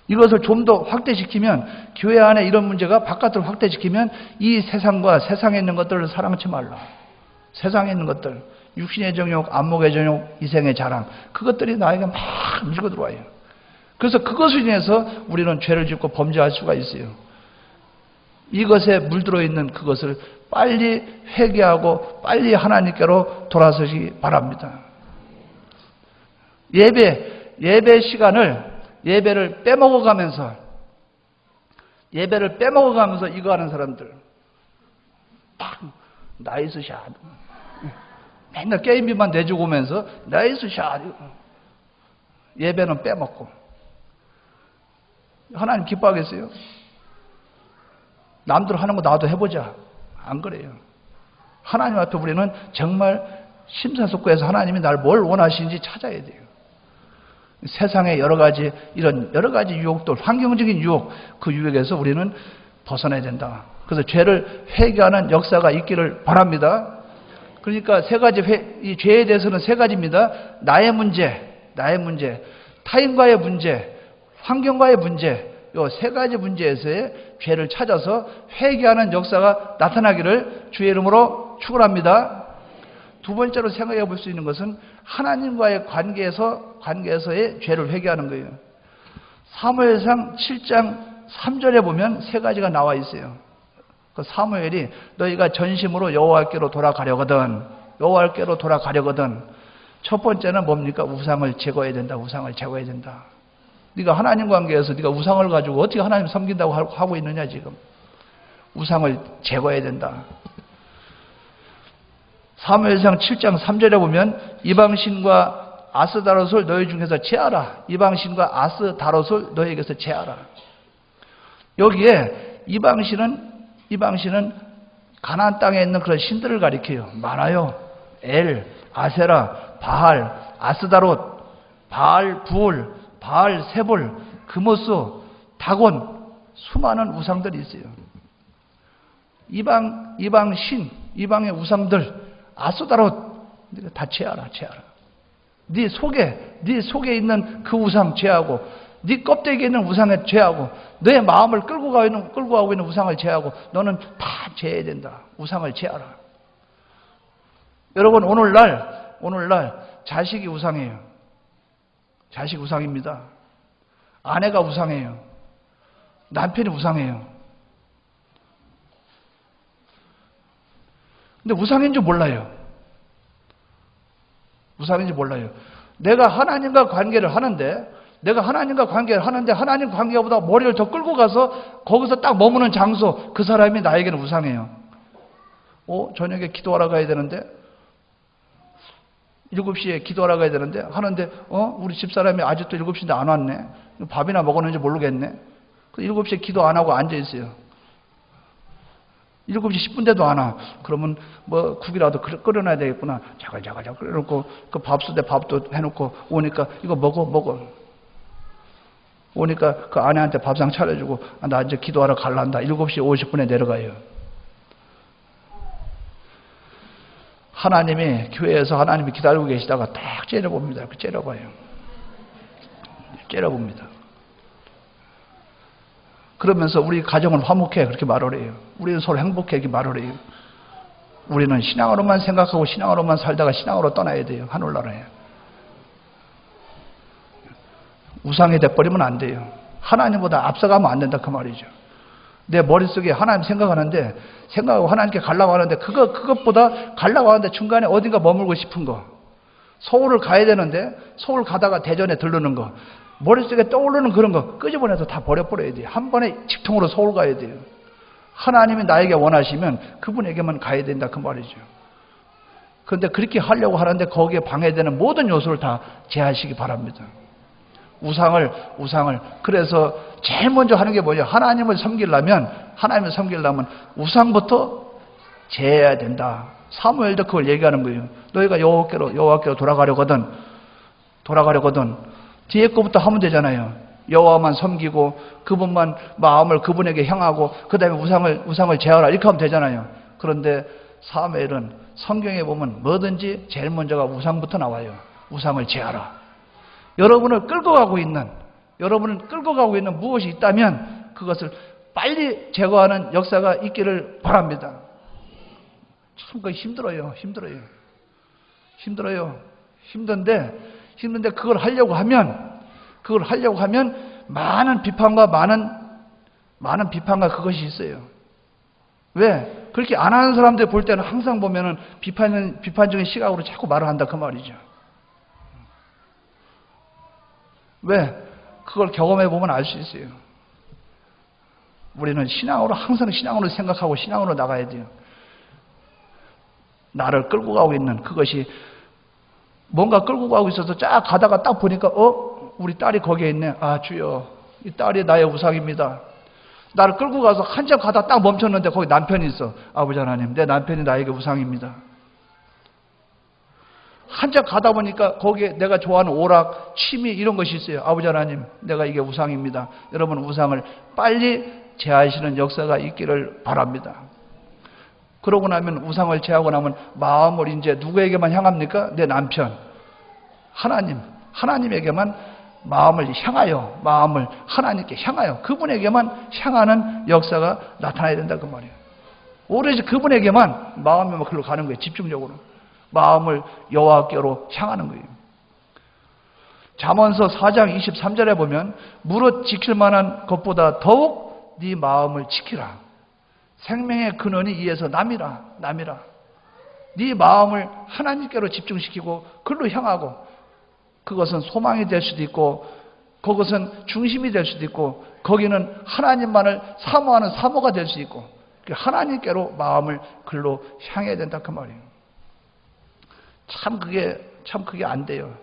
이것을 좀 더 확대시키면 교회 안에 이런 문제가 바깥으로 확대시키면 이 세상과 세상에 있는 것들을 사랑치 말라. 세상에 있는 것들, 육신의 정욕, 안목의 정욕, 이생의 자랑 그것들이 나에게 막 밀고 들어와요. 그래서 그것을 인해서 우리는 죄를 짓고 범죄할 수가 있어요. 이것에 물들어 있는 그것을 빨리 회개하고 빨리 하나님께로 돌아서시기 바랍니다. 예배 시간을 예배를 빼먹어가면서 이거 하는 사람들 딱 나이스 샷 맨날 게임비만 내주고 오면서 나이스 샷 예배는 빼먹고 하나님 기뻐하겠어요? 남들 하는 거 나도 해보자. 안 그래요. 하나님 앞에 우리는 정말 심사숙고해서 하나님이 날 뭘 원하시는지 찾아야 돼요. 세상의 여러 가지 유혹들, 환경적인 유혹, 그 유혹에서 우리는 벗어나야 된다. 그래서 죄를 회개하는 역사가 있기를 바랍니다. 그러니까 이 죄에 대해서는 세 가지입니다. 나의 문제, 타인과의 문제, 환경과의 문제, 요 세 가지 문제에서의 죄를 찾아서 회개하는 역사가 나타나기를 주의 이름으로 축원합니다. 두 번째로 생각해 볼 수 있는 것은 하나님과의 관계에서의 죄를 회개하는 거예요. 사무엘상 7장 3절에 보면 세 가지가 나와 있어요. 그 사무엘이 너희가 전심으로 여호와께로 돌아가려거든 첫 번째는 뭡니까? 우상을 제거해야 된다. 네가 하나님 관계에서 네가 우상을 가지고 어떻게 하나님 섬긴다고 하고 있느냐 지금. 우상을 제거해야 된다. 사무엘상 7장 3절에 보면 이방신과 아스다롯을 너희 중에서 제하라. 이방신과 아스다롯을 너희에게서 제하라. 여기에 이방신은 가나안 땅에 있는 그런 신들을 가리켜요. 많아요. 엘, 아세라, 바알, 아스다롯, 바알 부울, 바알 세볼, 그모스, 다곤, 수많은 우상들이 있어요. 이방의 우상들, 아스다롯, 다 제하라. 네 속에 있는 그 우상 제하고, 네 껍데기에 있는 우상에 제하고, 너의 마음을 끌고 가고 있는 우상을 제하고, 너는 다 제해야 된다. 우상을 제하라. 여러분 오늘날 자식이 우상이에요. 자식 우상입니다. 아내가 우상이에요. 남편이 우상이에요. 근데 우상인 줄 몰라요. 내가 하나님과 관계를 하는데 하나님 관계보다 머리를 더 끌고 가서 거기서 딱 머무는 장소, 그 사람이 나에게는 우상이에요. 저녁에 기도하러 가야 되는데 7시에 기도하러 가야 되는데 하는데 우리 집사람이 아직도 7시인데 안 왔네. 밥이나 먹었는지 모르겠네. 7시에 기도 안 하고 앉아 있어요. 7시 10분대도 안 와. 그러면 뭐 국이라도 끓여놔야 되겠구나. 자글자글 끓여놓고 그 밥솥에 밥도 해놓고 오니까 이거 먹어. 오니까 그 아내한테 밥상 차려주고 나 이제 기도하러 갈란다. 7시 50분에 내려가요. 교회에서 하나님이 기다리고 계시다가 딱 째려봅니다. 째려봅니다. 그러면서 우리 가정은 화목해 그렇게 말을 해요. 우리는 서로 행복해 이렇게 말을 해요. 우리는 신앙으로만 생각하고 신앙으로만 살다가 신앙으로 떠나야 돼요. 하늘나라에. 우상이 돼버리면 안 돼요. 하나님보다 앞서가면 안 된다 그 말이죠. 내 머릿속에 하나님 생각하고 하나님께 가려고 하는데 그것보다 가려고 하는데 중간에 어딘가 머물고 싶은 거. 서울을 가야 되는데 서울 가다가 대전에 들르는 거. 머릿속에 떠오르는 그런 거 끄집어내서 다 버려야 돼요. 한 번에 직통으로 서울 가야 돼요. 하나님이 나에게 원하시면 그분에게만 가야 된다 그 말이죠. 그런데 그렇게 하려고 하는데 거기에 방해되는 모든 요소를 다 제하시기 바랍니다. 우상을 그래서 제일 먼저 하는 게 뭐냐? 하나님을 섬기려면 우상부터 제해야 된다. 사무엘도 그걸 얘기하는 거예요. 너희가 여호와께로 돌아가려거든 뒤에 거부터 하면 되잖아요. 여호와만 섬기고 그분만 마음을 그분에게 향하고 그 다음에 우상을 제하라 이렇게 하면 되잖아요. 그런데 사무엘은 성경에 보면 뭐든지 제일 먼저가 우상부터 나와요. 우상을 제하라. 여러분을 끌고 가고 있는 무엇이 있다면 그것을 빨리 제거하는 역사가 있기를 바랍니다. 참 힘들어요. 힘든데 그걸 하려고 하면 많은 비판과 그것이 있어요. 왜? 그렇게 안 하는 사람들 볼 때는 항상 보면은 비판적인 시각으로 자꾸 말을 한다 그 말이죠. 왜? 그걸 경험해 보면 알 수 있어요. 우리는 항상 신앙으로 생각하고 신앙으로 나가야 돼요. 나를 끌고 가고 있는 그것이 뭔가 끌고 가고 있어서 쫙 가다가 딱 보니까 우리 딸이 거기에 있네. 아 주여, 이 딸이 나의 우상입니다. 나를 끌고 가서 한참 가다 딱 멈췄는데 거기 남편이 있어. 아버지 하나님, 내 남편이 나에게 우상입니다. 한참 가다 보니까 거기에 내가 좋아하는 오락, 취미 이런 것이 있어요. 아버지 하나님, 내가 이게 우상입니다. 여러분 우상을 빨리 제하시는 역사가 있기를 바랍니다. 그러고 나면 우상을 제하고 나면 마음을 이제 누구에게만 향합니까? 내 남편, 하나님에게만 마음을 향하여, 마음을 하나님께 향하여 그분에게만 향하는 역사가 나타나야 된다 그 말이에요. 오로지 그분에게만 마음이 막 글로 가는 거예요. 집중적으로 마음을 여호와께로 향하는 거예요. 잠언서 4장 23절에 보면 무릇 지킬 만한 것보다 더욱 네 마음을 지키라. 생명의 근원이 이에서 남이라. 네 마음을 하나님께로 집중시키고 그리로 향하고, 그것은 소망이 될 수도 있고 그것은 중심이 될 수도 있고 거기는 하나님만을 사모하는 사모가 될 수 있고, 하나님께로 마음을 그리로 향해야 된다 그 말이에요. 참 그게 안 돼요.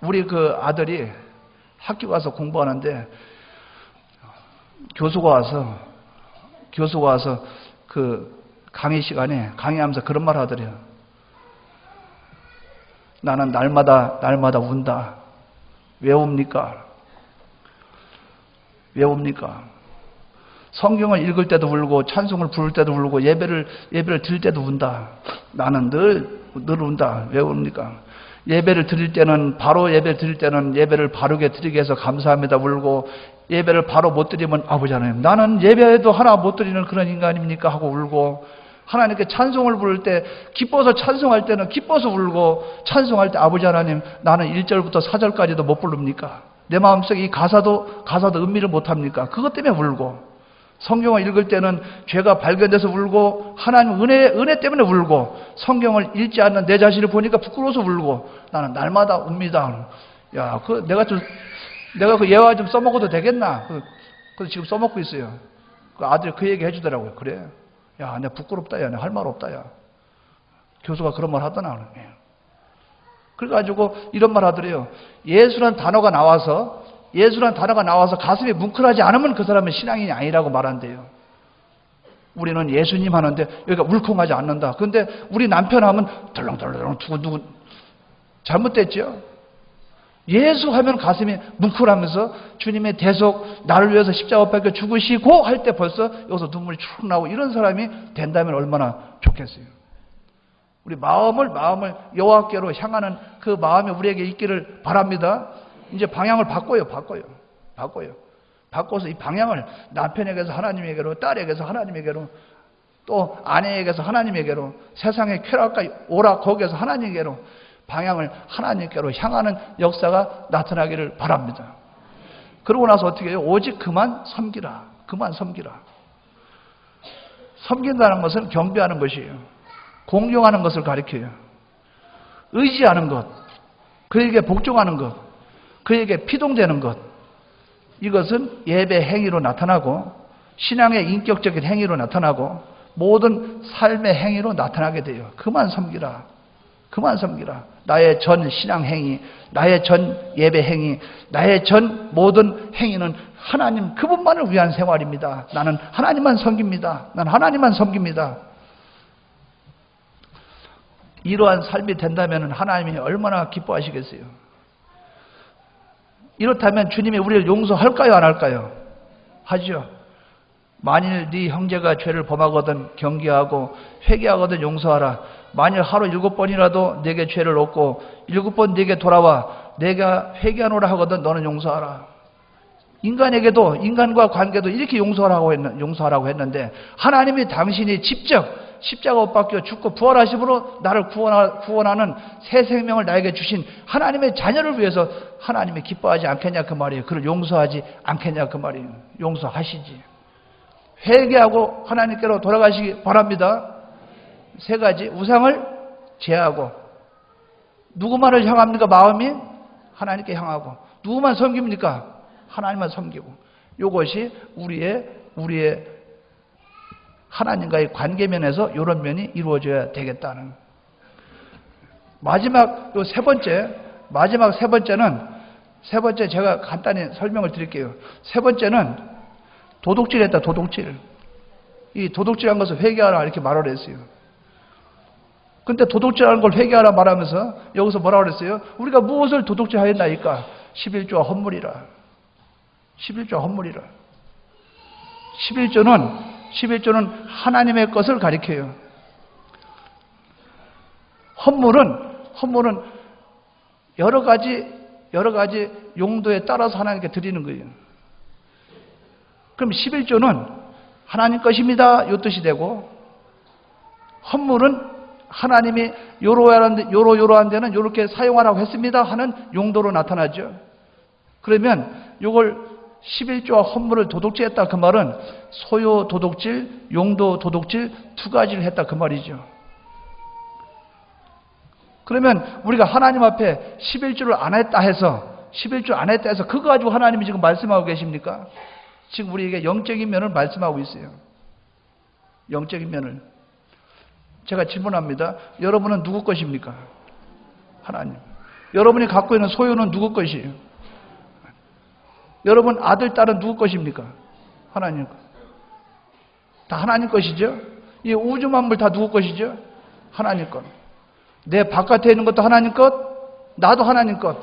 우리 아들이 학교 가서 공부하는데 교수가 와서 강의 시간에 강의하면서 그런 말 하더래요. 나는 날마다 운다. 왜 웁니까? 성경을 읽을 때도 울고 찬송을 부를 때도 울고 예배를 드릴 때도 운다. 나는 늘 운다. 왜 웁니까? 예배를 드릴 때는 예배를 바르게 드리게 해서 감사합니다 울고, 예배를 바로 못 드리면 아버지 하나님 나는 예배도 하나 못 드리는 그런 인간입니까 하고 울고, 하나님께 찬송을 부를 때 기뻐서 찬송할 때는 기뻐서 울고, 찬송할 때 아버지 하나님 나는 1절부터 4절까지도 못 부릅니까? 내 마음속에 이 가사도 음미를 못합니까? 그것 때문에 울고, 성경을 읽을 때는 죄가 발견돼서 울고, 하나님 은혜 때문에 울고, 성경을 읽지 않는 내 자신을 보니까 부끄러워서 울고, 나는 날마다 웁니다. 야, 내가 그 예화 좀 써먹어도 되겠나? 그래서 지금 써먹고 있어요. 그 아들이 그 얘기 해주더라고요. 그래. 야, 내가 부끄럽다. 야, 내가 할 말 없다. 야. 교수가 그런 말 하더나. 그래가지고 이런 말 하더래요. 예수란 단어가 나와서 가슴이 뭉클하지 않으면 그 사람은 신앙인이 아니라고 말한대요. 우리는 예수님 하는데 여기가 울컥하지 않는다. 그런데 우리 남편 하면 덜렁덜렁 두근두근. 잘못됐죠? 예수 하면 가슴이 뭉클하면서 주님의 대속, 나를 위해서 십자가 못 박혀 죽으시고 할 때 벌써 여기서 눈물이 축 나오고, 이런 사람이 된다면 얼마나 좋겠어요. 우리 마음을 여호와께로 향하는 그 마음이 우리에게 있기를 바랍니다. 이제 방향을 바꿔요. 바꿔서 이 방향을 남편에게서 하나님에게로, 딸에게서 하나님에게로, 또 아내에게서 하나님에게로, 세상의 쾌락과 오락 거기에서 하나님에게로, 방향을 하나님께로 향하는 역사가 나타나기를 바랍니다. 그러고 나서 어떻게 해요? 오직 그만 섬기라. 섬긴다는 것은 경배하는 것이에요. 공경하는 것을 가리켜요. 의지하는 것, 그에게 복종하는 것, 그에게 피동되는 것, 이것은 예배 행위로 나타나고 신앙의 인격적인 행위로 나타나고 모든 삶의 행위로 나타나게 돼요. 그만 섬기라. 나의 전 신앙 행위, 나의 전 예배 행위, 나의 전 모든 행위는 하나님 그분만을 위한 생활입니다. 나는 하나님만 섬깁니다. 이러한 삶이 된다면 하나님이 얼마나 기뻐하시겠어요? 이렇다면 주님이 우리를 용서할까요, 안 할까요? 하죠. 만일 네 형제가 죄를 범하거든 경계하고 회개하거든 용서하라. 만일 하루 7번이라도 내게 죄를 얻고 7번 내게 돌아와 내가 회개하노라 하거든 너는 용서하라. 인간에게도, 인간과 관계도 이렇게 용서하라고 했는데, 하나님이 당신이 직접 십자가 못 박혀 죽고 부활하심으로 나를 구원하는 새 생명을 나에게 주신 하나님의 자녀를 위해서 하나님이 기뻐하지 않겠냐 그 말이에요. 그를 용서하지 않겠냐 그 말이에요. 용서하시지. 회개하고 하나님께로 돌아가시기 바랍니다. 세 가지. 우상을 제하고, 누구만을 향합니까? 마음이 하나님께 향하고, 누구만 섬깁니까? 하나님만 섬기고. 이것이 우리의 하나님과의 관계면에서 이런 면이 이루어져야 되겠다는. 마지막 세 번째는 제가 간단히 설명을 드릴게요. 세 번째는 도둑질했다. 도둑질. 이 도둑질한 것을 회개하라 이렇게 말을 했어요. 근데 도둑질하는 걸 회개하라 말하면서 여기서 뭐라고 그랬어요? 우리가 무엇을 도둑질하였나이까? 11조와 헌물이라. 11조는 하나님의 것을 가리켜요. 헌물은 여러 가지 용도에 따라서 하나님께 드리는 거예요. 그럼 11조는 하나님 것입니다. 이 뜻이 되고, 헌물은 하나님이 요러한 데는 요렇게 사용하라고 했습니다 하는 용도로 나타나죠. 그러면 이걸 11조와 헌물을 도둑질했다 그 말은 소요 도둑질, 용도 도둑질 두 가지를 했다 그 말이죠. 그러면 우리가 하나님 앞에 11조를 안 했다 해서 그거 가지고 하나님이 지금 말씀하고 계십니까? 지금 우리에게 영적인 면을 말씀하고 있어요. 영적인 면을. 제가 질문합니다. 여러분은 누구 것입니까? 하나님. 여러분이 갖고 있는 소유는 누구 것이에요? 여러분 아들, 딸은 누구 것입니까? 하나님 것. 다 하나님 것이죠? 이 우주 만물 다 누구 것이죠? 하나님 것. 내 바깥에 있는 것도 하나님 것, 나도 하나님 것.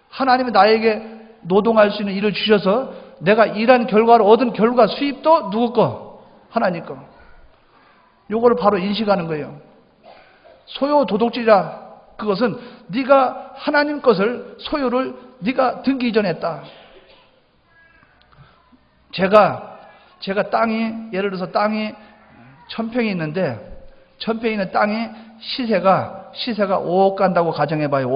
하나님이 나에게 노동할 수 있는 일을 주셔서 내가 일한 결과로 얻은 결과 수입도 누구 거? 하나님 거. 요거를 바로 인식하는 거예요. 소요 도둑질이라 그것은 네가 하나님 것을 소유를 네가 등기 이전했다. 제가 땅이 예를 들어서 땅이 1000평이 있는데 1000평이 있는 땅이 시세가 5억 간다고 가정해봐요.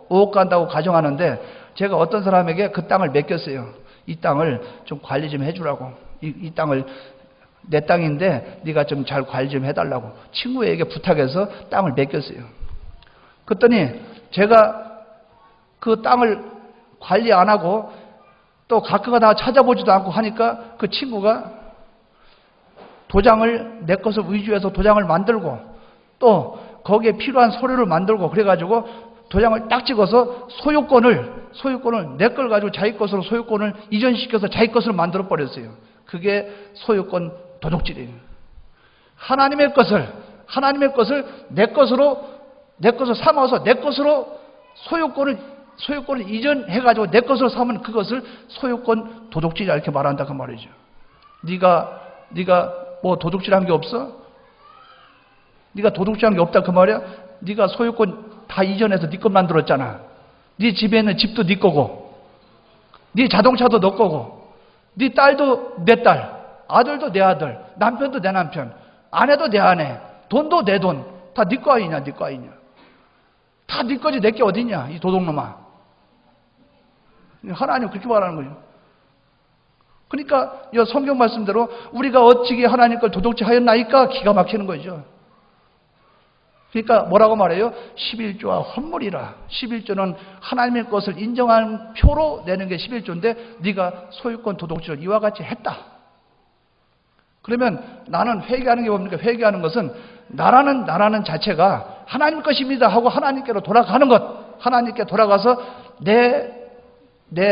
5억 간다고 가정하는데 제가 어떤 사람에게 그 땅을 맡겼어요. 이 땅을 좀 관리 좀 해주라고. 이 땅을 내 땅인데 네가 좀 잘 관리 좀 해달라고 친구에게 부탁해서 땅을 맡겼어요. 그랬더니 제가 그 땅을 관리 안 하고 또 가끔가다 찾아보지도 않고 하니까 그 친구가 도장을 내 것을 위조해서 도장을 만들고 또 거기에 필요한 서류를 만들고 그래가지고 도장을 딱 찍어서 소유권을 내 걸 가지고 자기 것으로 소유권을 이전시켜서 자기 것으로 만들어 버렸어요. 그게 소유권 도둑질이에요. 하나님의 것을 내 것으로 삼아서 내 것으로 소유권을 이전해가지고 내 것으로 삼은 그것을 소유권 도둑질이라 이렇게 말한다 그 말이죠. 네가 뭐 도둑질한 게 없어? 네가 도둑질한 게 없다 그 말이야? 네가 소유권 다 이전해서 네 것 만들었잖아. 네 집에 있는 집도 네 거고, 네 자동차도 너 거고, 네 딸도 내 딸, 아들도 내 아들, 남편도 내 남편, 아내도 내 아내, 돈도 내 돈, 다 네 거 아니냐, 네 거 아니냐. 다 네 거지 내 게 어디냐, 이 도둑놈아. 하나님 그렇게 말하는 거예요. 그러니까 이 성경 말씀대로 우리가 어찌게 하나님 걸 도둑질하였나이까 기가 막히는 거죠. 그러니까 뭐라고 말해요? 11조와 헌물이라. 11조는 하나님의 것을 인정한 표로 내는 게 11조인데 네가 소유권 도둑질을 이와 같이 했다. 그러면 나는 회개하는 게 뭡니까? 회개하는 것은 나라는 자체가 하나님 것입니다 하고 하나님께로 돌아가는 것. 하나님께 돌아가서 내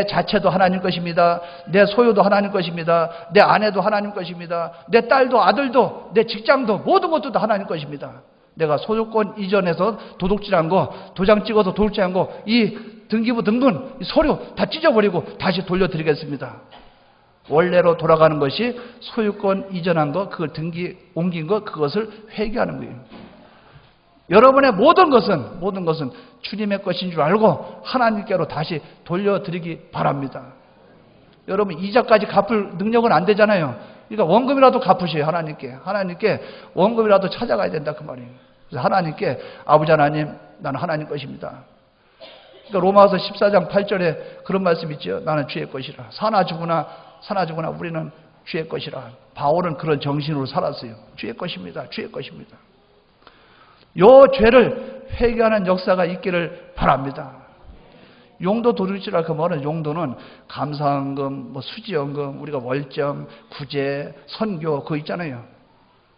자체도 하나님 것입니다. 내 소유도 하나님 것입니다. 내 아내도 하나님 것입니다. 내 딸도 아들도 내 직장도 모든 것도 다 하나님 것입니다. 내가 소유권 이전해서 도둑질한 거, 도장 찍어서 도둑질한 거, 이 등기부 등본, 이 서류 다 찢어버리고 다시 돌려드리겠습니다. 원래로 돌아가는 것이 소유권 이전한 거, 그걸 등기 옮긴 거, 그것을 회개하는 거예요. 여러분의 모든 것은 주님의 것인 줄 알고 하나님께로 다시 돌려드리기 바랍니다. 여러분 이자까지 갚을 능력은 안 되잖아요. 그러니까 원금이라도 갚으셔요. 하나님께 원금이라도 찾아가야 된다 그 말이에요. 그래서 하나님께 아버지 하나님, 나는 하나님 것입니다. 그러니까 로마서 14장 8절에 그런 말씀 있죠. 나는 주의 것이라. 사나 죽으나 우리는 주의 것이라. 바울은 그런 정신으로 살았어요. 주의 것입니다. 주의 것입니다. 요 죄를 회개하는 역사가 있기를 바랍니다. 용도 도둑질이라 그 말은 용도는 감사헌금, 뭐 수지연금, 우리가 월점, 구제, 선교 그거 있잖아요.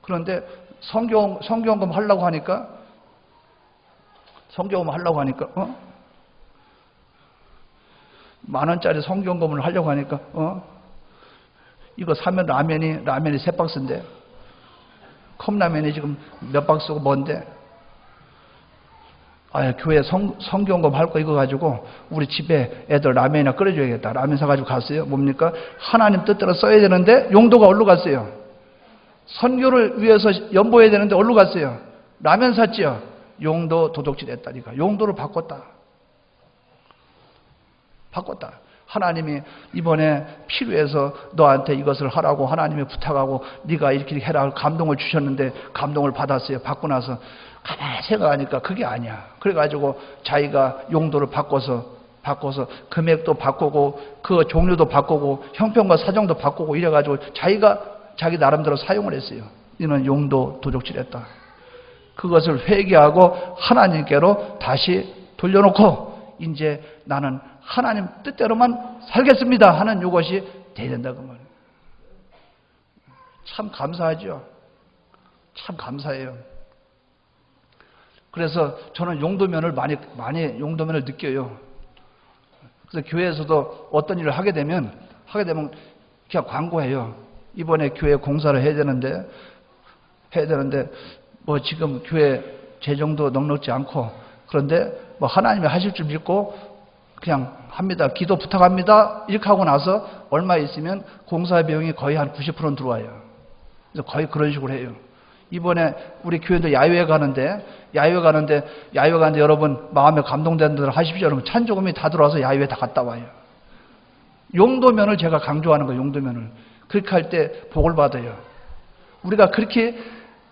그런데 성교헌금 하려고 하니까 $10,000원짜리 성교헌금을 하려고 하니까 이거 사면 라면이 3박스인데 컵라면이 지금 몇 박스고 뭔데 교회 성경검 할 거 이거 가지고 우리 집에 애들 라면이나 끓여줘야겠다. 라면 사가지고 갔어요. 뭡니까? 하나님 뜻대로 써야 되는데 용도가 어디로 갔어요? 선교를 위해서 연보해야 되는데 어디로 갔어요? 라면 샀지요. 용도 도둑질 했다니까. 용도를 바꿨다. 하나님이 이번에 필요해서 너한테 이것을 하라고 하나님이 부탁하고 네가 이렇게 해라 감동을 주셨는데 감동을 받았어요. 받고 나서 가만히 생각하니까 그게 아니야. 그래가지고 자기가 용도를 바꿔서 금액도 바꾸고 그 종류도 바꾸고 형편과 사정도 바꾸고 이래가지고 자기 나름대로 사용을 했어요. 이는 용도 도둑질했다. 그것을 회개하고 하나님께로 다시 돌려놓고 이제 나는 하나님 뜻대로만 살겠습니다 하는 이것이 돼야 된다 그 말이에요. 참 감사하죠. 참 감사해요. 그래서 저는 용도면을 많이 용도면을 느껴요. 그래서 교회에서도 어떤 일을 하게 되면 그냥 광고해요. 이번에 교회 공사를 해야 되는데 뭐 지금 교회 재정도 넉넉지 않고 그런데 뭐 하나님이 하실 줄 믿고 그냥 합니다. 기도 부탁합니다. 이렇게 하고 나서 얼마 있으면 공사 비용이 거의 한 90%는 들어와요. 그래서 거의 그런 식으로 해요. 이번에 우리 교회도 야유회 가는데 여러분 마음에 감동되는 대로 하십시오. 여러분 찬조금이 다 들어와서 야유회 다 갔다 와요. 용도면을 제가 강조하는 거예요. 용도면을. 그렇게 할 때 복을 받아요. 우리가 그렇게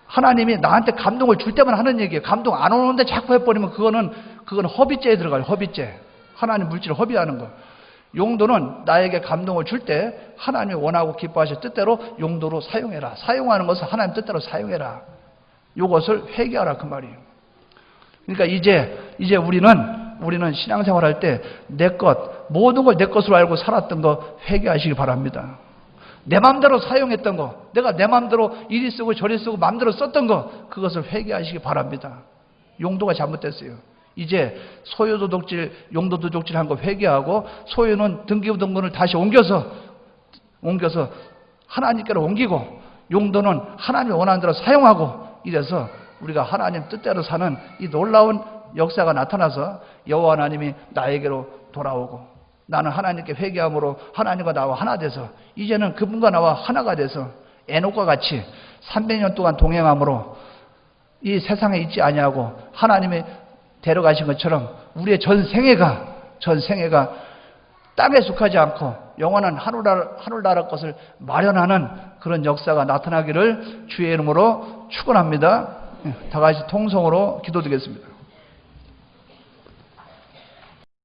하나님이 나한테 감동을 줄 때만 하는 얘기예요. 감동 안 오는데 자꾸 해버리면 그건 허비죄에 들어가요. 허비죄. 하나님 물질을 허비하는 거. 용도는 나에게 감동을 줄 때 하나님이 원하고 기뻐하실 뜻대로 용도로 사용해라. 사용하는 것을 하나님 뜻대로 사용해라. 이것을 회개하라 그 말이에요. 그러니까 이제 우리는 신앙생활할 때 모든 걸 내 것으로 알고 살았던 거 회개하시기 바랍니다. 내 마음대로 사용했던 거, 내가 내 마음대로 이리 쓰고 저리 쓰고 마음대로 썼던 거, 그것을 회개하시기 바랍니다. 용도가 잘못됐어요. 이제 소유도둑질, 용도도둑질 한 거 회개하고 소유는 등기부등본을 다시 옮겨서 하나님께로 옮기고 용도는 하나님이 원하는 대로 사용하고 이래서 우리가 하나님 뜻대로 사는 이 놀라운 역사가 나타나서 여호와 하나님이 나에게로 돌아오고 나는 하나님께 회개함으로 하나님과 나와 하나 돼서 이제는 그분과 나와 하나가 돼서 에녹과 같이 300년 동안 동행함으로 이 세상에 있지 아니하고 하나님이 데려가신 것처럼 우리의 전 생애가 땅에 속하지 않고 영원한 하늘나라 것을 마련하는 그런 역사가 나타나기를 주의 이름으로 축원합니다. 다 같이 통성으로 기도드리겠습니다.